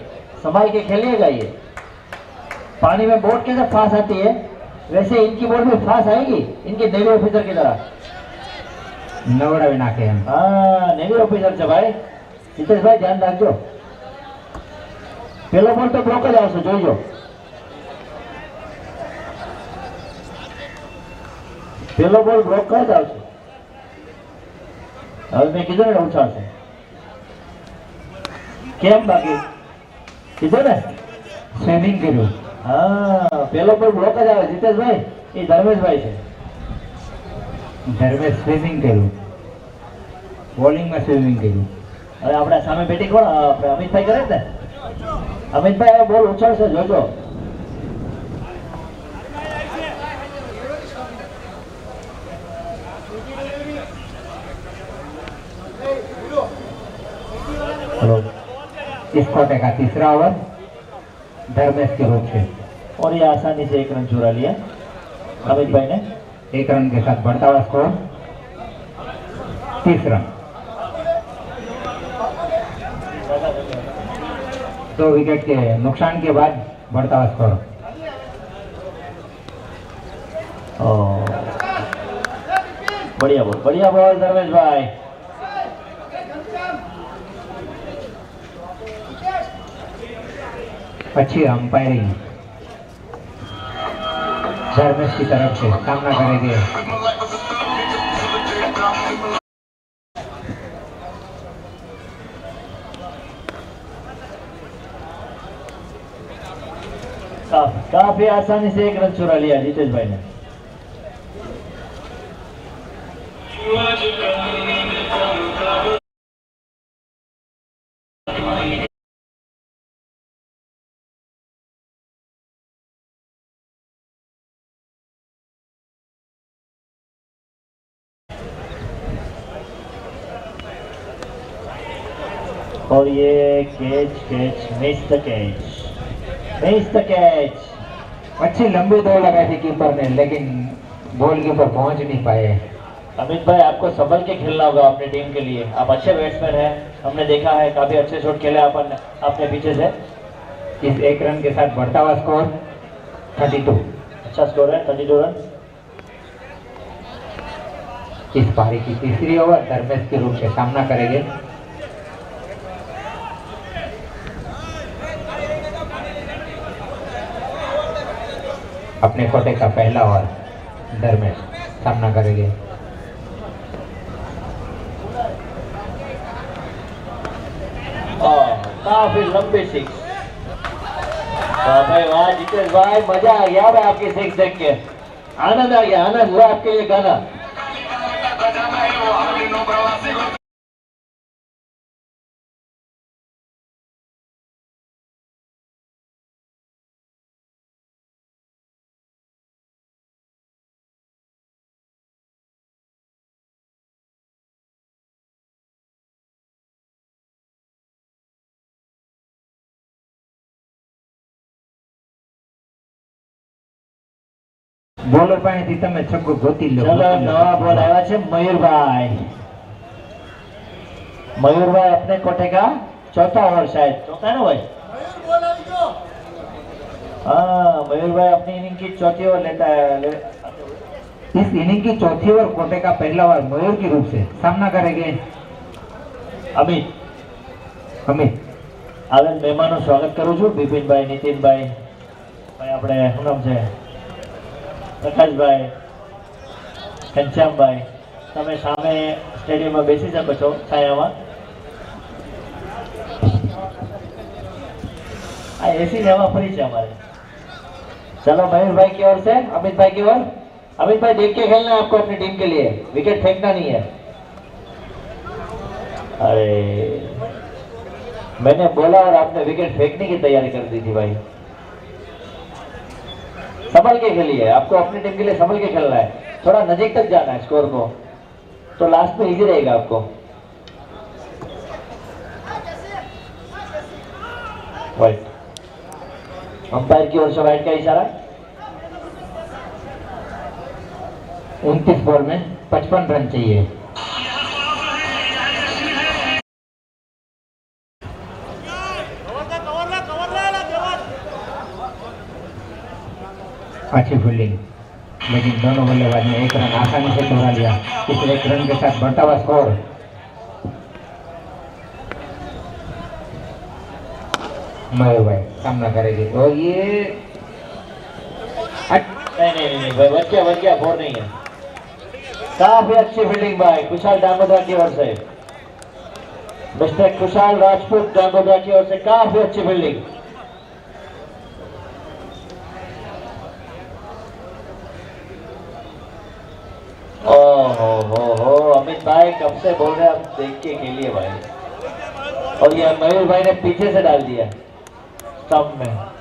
संभाल के खेलिएगा। ये पानी में बोट कैसे फांस आती है, वैसे इनकी बोट में फांस आएगी इनके नेवी ऑफिसर की तरह। नवड़ा भी नाखे हम। हाँ नेवी ऑफिसर છે ભાઈ। जितेश भाई ध्यान રાખજો। પેલો બોલ તો બ્લોક જ આવશે, જોઈજો। પેલો બોલ બ્લોક જ આવશે। હવે મેં કીધું ને ઉછાળશે કેમ, બાકી કીધું ને સ્વિમિંગ કર્યું। હા પેલો બોલ બ્લોક જ આવે। જીતેશભાઈ એ ધર્મેશભાઈ છે। ધર્મેશ સ્વિમિંગ કર્યું, બોલિંગમાં સ્વિમિંગ કર્યું। હવે આપણે સામે બેટિંગ કોણ, આપણે અમિતભાઈ કરે ને। અમિતભાઈ હવે બોલ ઉછાળશે, જોજો। हेलो, इस क्वार्टर का तीसरा ओवर धर्मेश के रूप से, और ये आसानी से 1 रन चुरा लिया अमित भाई ने। 1 रन के साथ बढ़ता हुआ स्कोर 30 रन। 2 विकेट के नुकसान के बाद बढ़ता हुआ स्कोर। बढ़िया बॉल धर्मेश भाई। अच्छी अंपायरिंग धर्मेश की तरफ से, सामना करेंगे काफी आसानी से 1 रन चुरा लिया जितेश भाई ने। और ये कैच मिस द कैच। अच्छी लंबी दौड़ लगाई थी कीपर ने, लेकिन बॉल के ऊपर पहुंच नहीं पाए। अमित भाई आपको संभल के खेलना होगा अपनी टीम के लिए। आप अच्छे बैट्समैन हैं, हमने देखा है काफी अच्छे शॉट खेले अपन अपने पीछे से। इस 1 रन के साथ बढ़ता हुआ स्कोर 32। अच्छा स्कोर है 32 रन। इस पारी की तीसरी ओवर धर्मेश के रूप से सामना करेंगे अपने कोटे का पहला ओवर धर्मेश सामना करेंगे। काफी लंबी 6। भाई वाह जितेश भाई, मजा आ गया भाई आपकी 6 देख के। आनंद आ गया, आनंद हुआ आपके लिए गाना। બોલર પાસેથી તમે છગ્ગો ગોતી લો। चलो नवा बॉल आया है मयूर भाई अपने कोटे का चौथा ओवर, शायद चौथा है ना भाई। हाँ मयूर भाई अपनी इनिंग की चौथी ओवर लेता है। इस इनिंग की चौथी ओवर कोटे का पहला ओवर मयूर के रूप से सामना करेंगे अमित आनंद મહેમાનનું સ્વાગત કરું છું। બિપિનભાઈ, નીતિનભાઈ, ભાઈ આપણે શું નામ છે, પ્રકાશભાઈ, ઘનશ્યામભાઈ, તમે સામે સ્ટેડિયમમાં બેસી શકો છો છાયામાં। આ એસી ની હવા ફરી છે અમારે। चलो मयूर भाई की ओर से अमित भाई की ओर। अमित भाई देख के खेलना है आपको अपनी टीम के लिए, विकेट फेंकना नहीं है। अरे मैंने बोला और आपने विकेट फेंकने की तैयारी कर दी थी भाई। संभल के खेलिए, आपको अपनी टीम के लिए संभल के खेलना है, थोड़ा नजीक तक जाना है स्कोर को, तो लास्ट में इजी रहेगा आपको। वाइट, अंपायर की ओर से वाइट का इशारा। 29 बॉल में 55 रन चाहिए। अच्छी फील्डिंग, लेकिन दोनों बल्लेबाज ने एक रन आसानी से चुरा लिया। इस एक रन के साथ बढ़ता हुआ स्कोर। मयूर भाई सामना करेगी तो ये नहीं भाई, बच गया, फोर नहीं है। काफी अच्छी फील्डिंग भाई कुशाल डांगोदरा की ओर से, मिस्टर कुशाल राजपूत डांगोदरा की ओर से काफी अच्छी फील्डिंग। हो अमित भाई कब से बोल रहे हैं, आप देख के खेलिए भाई। और ये मयूर भाई ने पीछे से डाल दिया स्टंप में।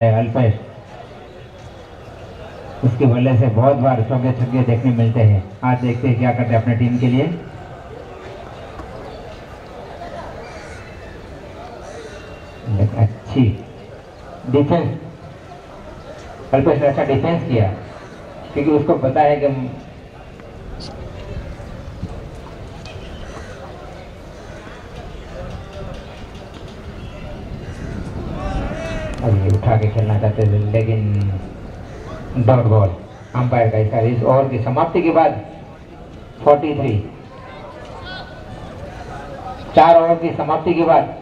अल्पेश, उसकी वजह से बहुत बार चौके छक्के देखने मिलते हैं। आज देखते हैं क्या करते हैं अपने टीम के लिए। अच्छी डिफेंस, अल्पेश ने अच्छा डिफेंस किया क्योंकि उसको पता है कि अभी उठा के खेलना चाहते थे, लेकिन डॉट बॉल अंपायर का इसका इस ओवर की समाप्ति के बाद 43, 4 ओवर की समाप्ति के बाद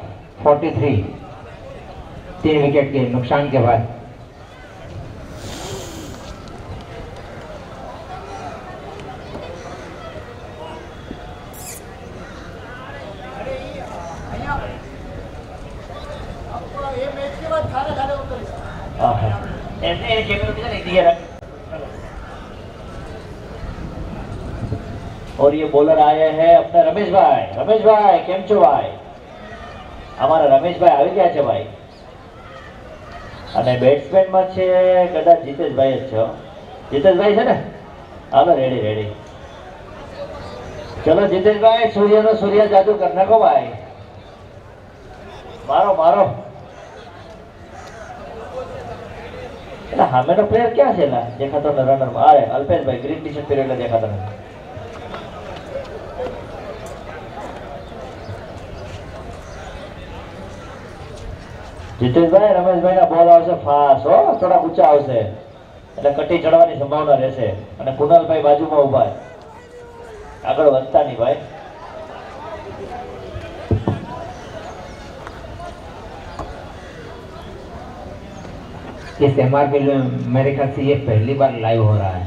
43, 3 विकेट के नुकसान के बाद। और ये बॉलर आए हैं अपना रमेश भाई केम छो भाई? हमारा रमेश भाई આવી ગયા છે ભાઈ, અને બેટ્સમેનમાં છે કદાચ જીતેશભાઈ જ છે। જીતેશભાઈ છે ને? હાલો રેડી। ચલો જીતેશભાઈ, સૂર્યનો સૂર્ય જાદુ કરી નાખો ભાઈ, મારો એટલે સામેનો પ્લેયર ક્યાં છે? દેખાતો ને રનરમાં? અરે અલ્પેશભાઈ ગ્રીન ટી શર્ટ પહેરેલા દેખાતા નથી। જીતેશભાઈ, રમેશભાઈ ના બોલ આવશે ફાસ્ટ, હો થોડા ઊંચા આવશે એટલે કટી ચડવાની સંભાવના રહેશે। અને કુનાલભાઈ બાજુમાં ઉભા, આગળ વધતા નહીં ભાઈ। इस एमआरपी में मेरे ख्याल से ये पहली बार लाइव हो रहा है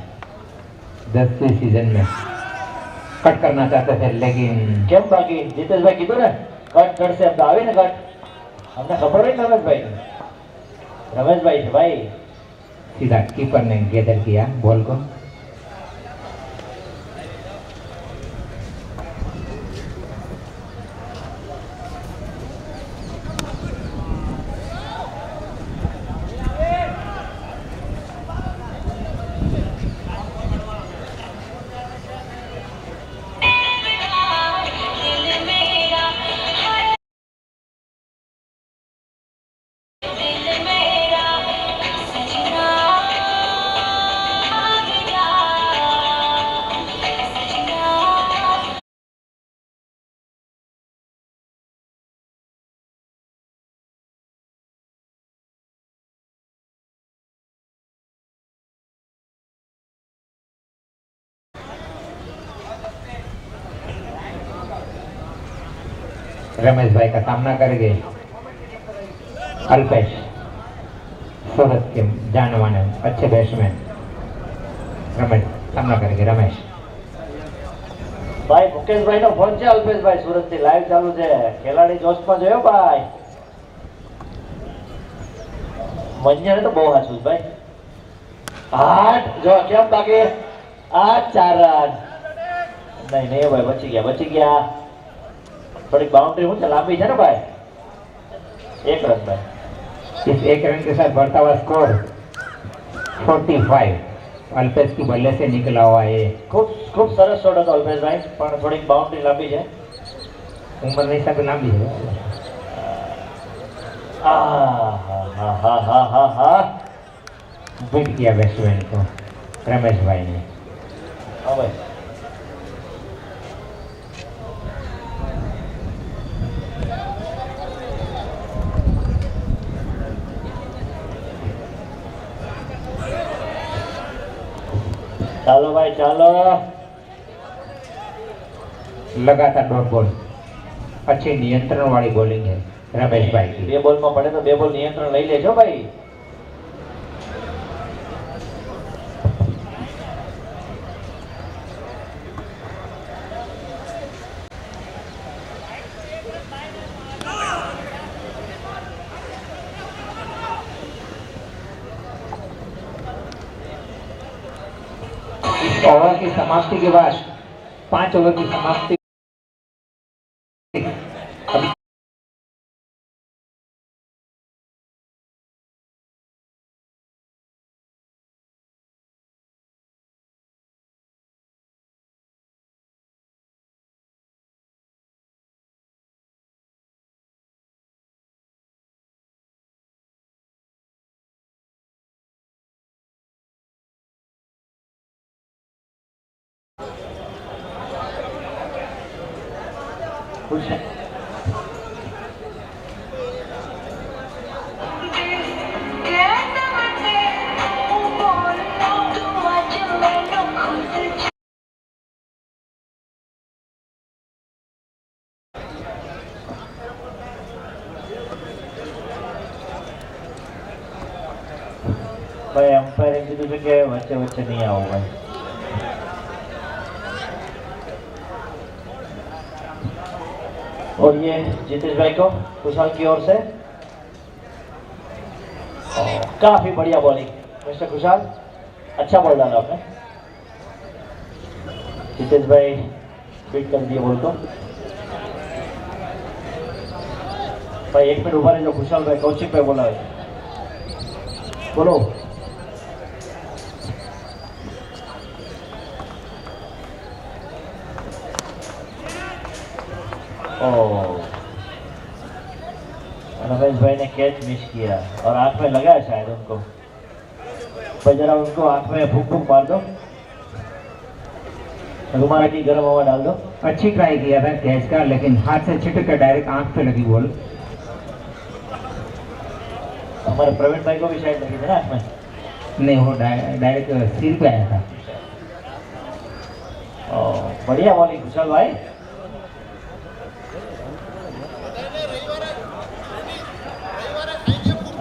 10वीं सीजन में। कट करना चाहते थे लेकिन કેમ બાકી જીતેશભાઈ કીધું ને કટ કરશે, એમ તો આવી ને કટ, हमने खबर है रमेश भाई से भाई। सीधा कीपर ने गैदर किया बॉल को। रमेश भाई का सामना करेंगे अल्पेश, सूरत के जाने माने अच्छे बैट्समैन। रमेश सामना करेंगे रमेश। ભાઈ મુકેશભાઈ નો ફોન છે, અલ્પેશભાઈ સુરત થી લાઈવ ચાલુ છે, ખેલાડી જોશમાં જોયો ભાઈ, મંજરે તો બહુ હાચું છે ભાઈ। 8 જો કેમ બાકી 8 4 રન નહીં નહીં ભાઈ, બચી ગયા થોડીક બાઉન્ડ્રી હું છે લાંબી છે ને ભાઈ, 1 रन भाई। इस 1 रन के साथ बढ़ता हुआ स्कोर 45। अल्पेश की बल्ले से निकला हुआ है। खूब सरस शॉट હતો અલ્પેશભાઈ, પણ થોડીક બાઉન્ડ્રી લાંબી છે, उम्र नहीं सब लांबी है। बीट किया बैट्समैन को रमेश भाई ने। હા ભાઈ ચાલો ભાઈ ચાલો। लगातार डॉट बॉल, अच्छी नियंत्रण वाली बॉलिंग है रमेश भाई की। 2 બોલમાં પડે તો 2 બોલ નિયંત્રણ લઈ લેજો ભાઈ। ओवर की समाप्ति के बाद 5 ओवर की समाप्ति खुश है भाई अंपायरिंग कीधुं छे के वच्चे वच्चे नहीं आवो भाई। और ये जितेश भाई को कुशाल की ओर से काफी बढ़िया बॉलिंग मिस्टर कुशाल, अच्छा बॉल डाला आपने। जितेश भाई बीट कर दिए बॉल को भाई। 1 मिनट उभा रहे जो कुशाल भाई कौशिक भाई बोला है, बोलो। रमेश भाई ने कैच मिस किया और आंख में लगा है शायद उनको, पर जरा उनको आंख में फूक फूक मार दो, रुमाल की गर्म हवा डाल दो। अच्छी ट्राई किया था कैच का, लेकिन हाथ से छिटक कर डायरेक्ट आंख पे लगी बॉल। हमारे प्रवीण भाई को भी शायद लगी थी ना आंख में? नहीं, वो डायरेक्ट सिर पे आया था। बढ़िया बॉलिंग कुशल भाई।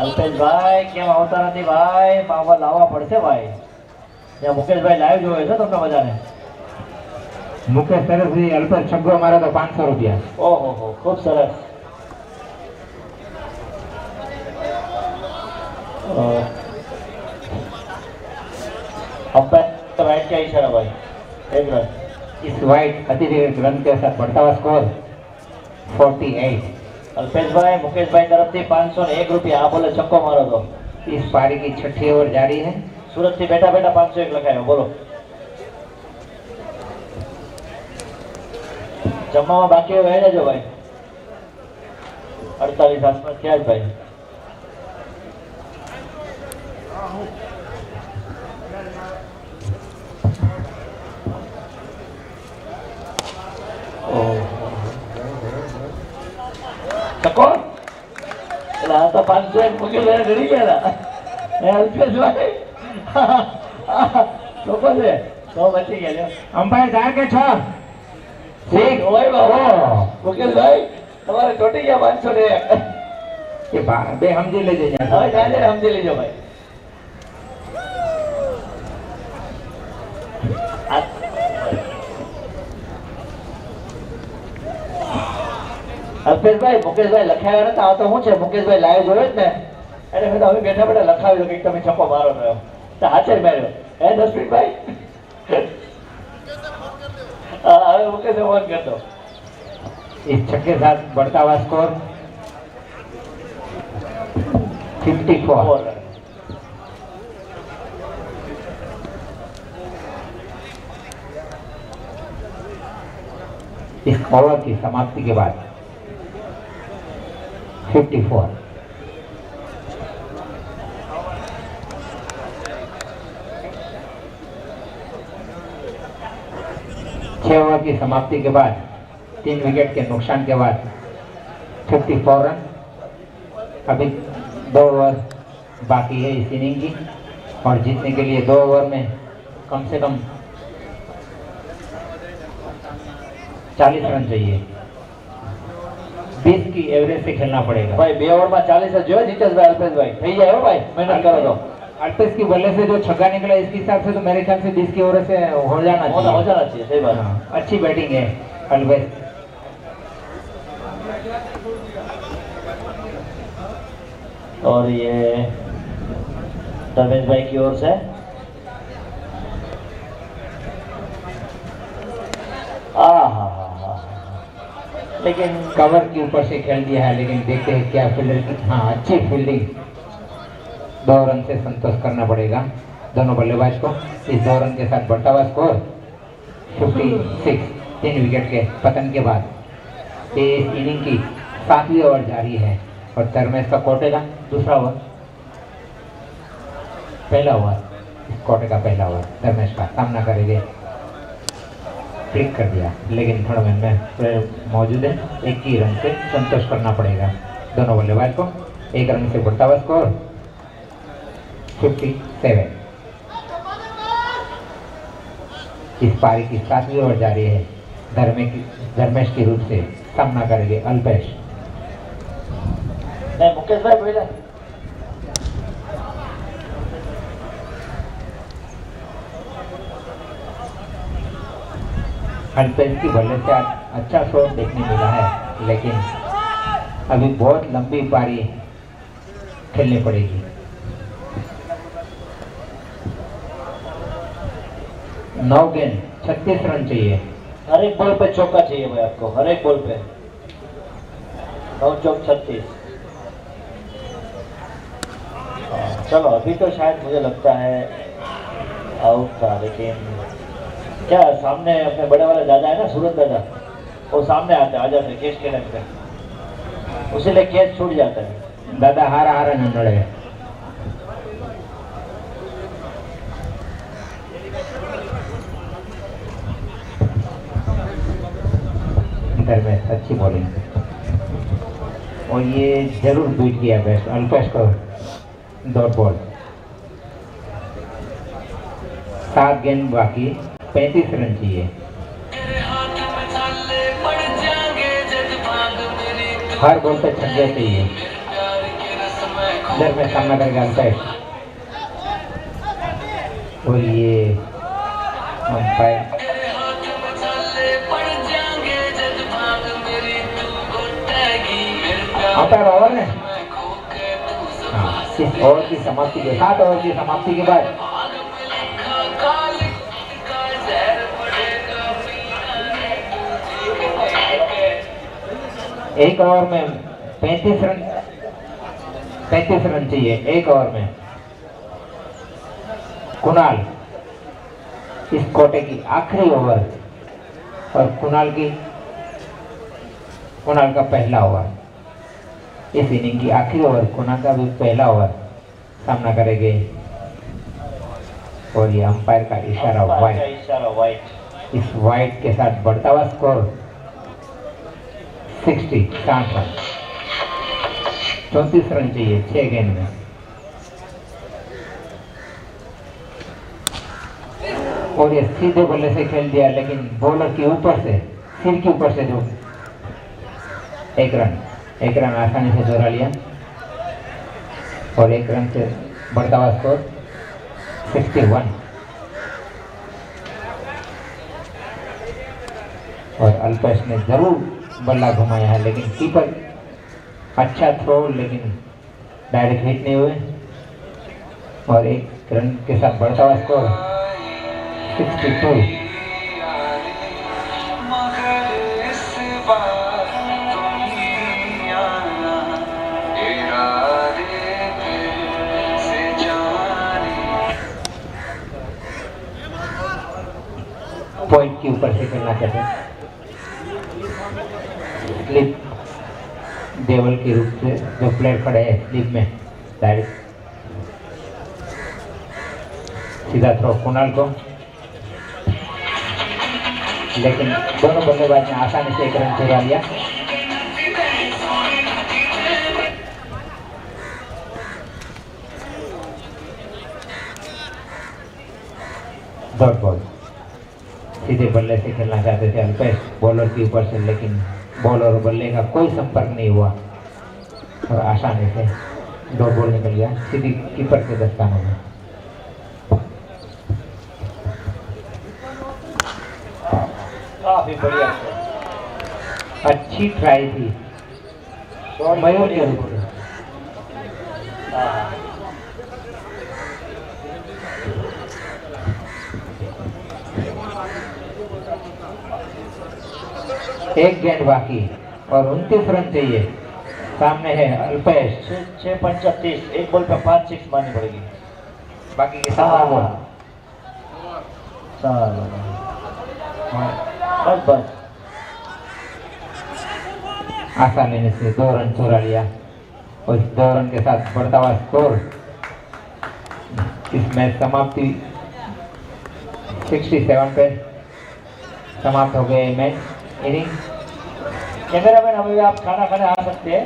અલ્પેશભાઈ કેમ આવતા નથી ભાઈ? પાવર લાવવા પડશે ભાઈ। ત્યાં મુકેશભાઈ લાઈવ જોવે છે તમને બધાને। मुकेश तरफ से अल्पेश छग्गो मारा तो 500 रुपया। ઓહો હો, ખૂબ સરસ। अंपायर राइट क्या इशारा भाई? 1 रन। इस वाइड अतिरिक्त रन के साथ बढ़ता हुआ स्कोर 48। अल्पेश भाई मुकेश भाई तरफ से 501 रुपया। आप बोले छक्को मारो तो इस पारी की 6ठी ओवर जारी है। सूरत से बैठा बैठा 501 लगाया, बोलो। जमा में बाकी हो जाओ भाई। 48 आसपास क्या है भाई? छक्को એટલે આ તો 501 મૂકી લઈને ડરી ગયા એ અલ્પેશ ભાઈ લોકો છે તો બચી ગયા। अंपायर 4 के 6। ठीक ओए बाबा मुकेश भाई તમારે ચોટી ગયા 501. કે બે સમજી લેજો હવે ત્યાં. ત્યાં સમજી લેજો ભાઈ. અલ્પેશભાઈ મુકેશભાઈ લખાવ્યા નતા. આ તો શું છે મુકેશભાઈ લાઈવ જોયો જ ને એટલે મેં તો હવે બેઠા બેઠા લખાવી દો કે તમે છક્કો મારો રહ્યો તો હાચે જ માર્યો. હે દસમીભાઈ હવે મુકેશ ફોન કરતો. इस छक्के के साथ बढ़ता हुआ स्कोर 54. इस ओवर की समाप्ति के बाद 54. छह ओवर की समाप्ति के बाद 3 विकेट के नुकसान के बाद 54 रन. अभी 2 ओवर बाकी है इस इनिंग की और जीतने के लिए 2 ओवर में कम से कम 40 रन चाहिए. 20 की एवरेज से खेलना पड़ेगा. ભાઈ 2 ઓવરમાં 40 જ જોયો જીતેશભાઈ અલ્પેશભાઈ. થઈ જાય હો ભાઈ, મહેનત કરો તો. अल्पेश की बल्ले से जो छक्का निकला इसके हिसाब से तो मेरे ख्याल से 20 की ओवर से हो जाना हो चाहिए. जाना चाहिए, सही बात है. हाँ, अच्छी बैटिंग है अल्पेश. और ये धर्मेश भाई की ओर से लेकिन कवर के ऊपर से खेल दिया है. लेकिन देखते हैं क्या फील्डर की. हाँ, अच्छी फील्डिंग. 2 रन से संतोष करना पड़ेगा दोनों बल्लेबाज को. इस 2 रन के साथ बढ़ता हुआ स्कोर 56. 3 विकेट के पतन के बाद ये इस इनिंग की 7वीं ओवर जारी है और धर्मेश का कोटे का दूसरा ओवर. पहला ओवर इस कोटे का पहला ओवर धर्मेश का सामना करेंगे. क्लिक कर दिया लेकिन टूर्नामेंट में मौजूद है. 1 ही रन से संतोष करना पड़ेगा दोनों बल्लेबाज को. 1 रन से बढ़ता हुआ स्कोर 57. इस पारी की 7वीं ओवर जारी है. धर्मेश के रूप से सामना करेंगे अल्पेश. नहीं मुकेश भाई पहले अल्पेश की बल्ले से अच्छा शॉट देखने मिला है लेकिन अभी बहुत लंबी पारी खेलनी पड़ेगी. 9 गेंद 36 रन चाहिए. हर एक बॉल पे चौका चाहिए भाई आपको. हर एक बॉल पे 9 चौक 36. चलो अभी तो शायद मुझे लगता है आउट था. लेकिन क्या सामने अपने बड़े वाले दादा है ना सूरज दादा, वो सामने आते आ जाते कैच के टाइम पे, उसी लिए कैच छूट जाता है. दादा हारा न नड़े. धर्मेश अच्छी बॉलिंग और ये जरूर बीट किया बेस्ट अल्पेश को. Dot ball. 7 गेंद बाकी 35 रन चाहिए. हर बॉल पे छक्के चाहिए. इधर में सामना करेगा अल्पेश और ये अंपायर ओवर है. हाँ, इस ओवर की समाप्ति के 7 ओवर की समाप्ति के बाद एक ओवर में 35 रन चाहिए. 1 ओवर में कुणाल इस कोटे की आखिरी ओवर और कुणाल का पहला ओवर. इस इनिंग की आखिरी ओवर कुणाल का भी पहला ओवर सामना करेंगे और ये अंपायर का इशारा वाइड. इस वाइड के साथ बढ़ता हुआ स्कोर 60 रन. 34 रन चाहिए 6 गेंद में. और ये सीधे बल्ले से खेल दिया लेकिन बॉलर के ऊपर से सिर के ऊपर से जो एक रन आसानी से दोहरा लिया और 1 रन से बढ़ता हुआ स्कोर 61। और अल्पेश ने जरूर बल्ला घुमाया है, लेकिन कीपर अच्छा थ्रो, लेकिन डायरेक्ट हिट नहीं हुए। और 1 रन के साथ बढ़ता हुआ स्कोर 62। पॉइंट के ऊपर से खेलना चाहते हैं, स्लिप देवल के रूप से जो प्लेयर खड़े हैं स्लिप में, डायरेक्ट सीधा थ्रो कुणाल को, लेकिन दोनों बल्लेबाज ने आसानी से 1 रन चुरा लिया। डॉट बॉल, सीधे बल्ले से खेलना चाहते थे अल्पेश बॉलर के ऊपर से, लेकिन बॉल और बल्ले का कोई संपर्क नहीं हुआ और आसानी से डॉट बॉल निकल गया सीधी कीपर के दस्तानों में। काफी बढ़िया, अच्छी ट्राई थी मयूर के रूप में। एक गेंद बाकी और 29 रन चाहिए। सामने है अल्पेश। 6-35, एक बॉल पे 5 6 मारनी पड़ेगी। बाकी के 7 बॉल। बस बस आसानी से 2 रन चुरा लिया और इस 2 रन के साथ बढ़ता हुआ स्कोर। इस मैच समाप्ति 67 पे समाप्त हो गए मैच इनिंग। कैमरामैन अभी आप खाना खाने आ सकते हैं,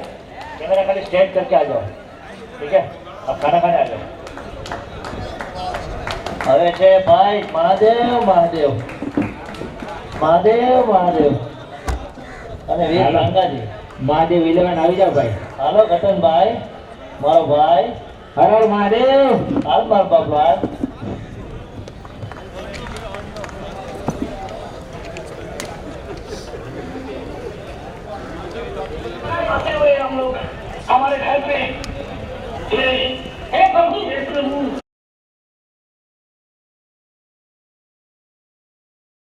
कैमरा खाली स्टैंड करके आ जाओ, ठीक है? आप खाना खाने आ जाओ। હવે છે ભાઈ મહાદેવ મહાદેવ મહાદેવ મહાદેવ અને વીર ભાંગાજી महादेव 11 આવી જાઓ ભાઈ। હાલો ગટનભાઈ મારો ભાઈ, હર હર महादेव। હાલ મારો બાપા। हम लोग हमारे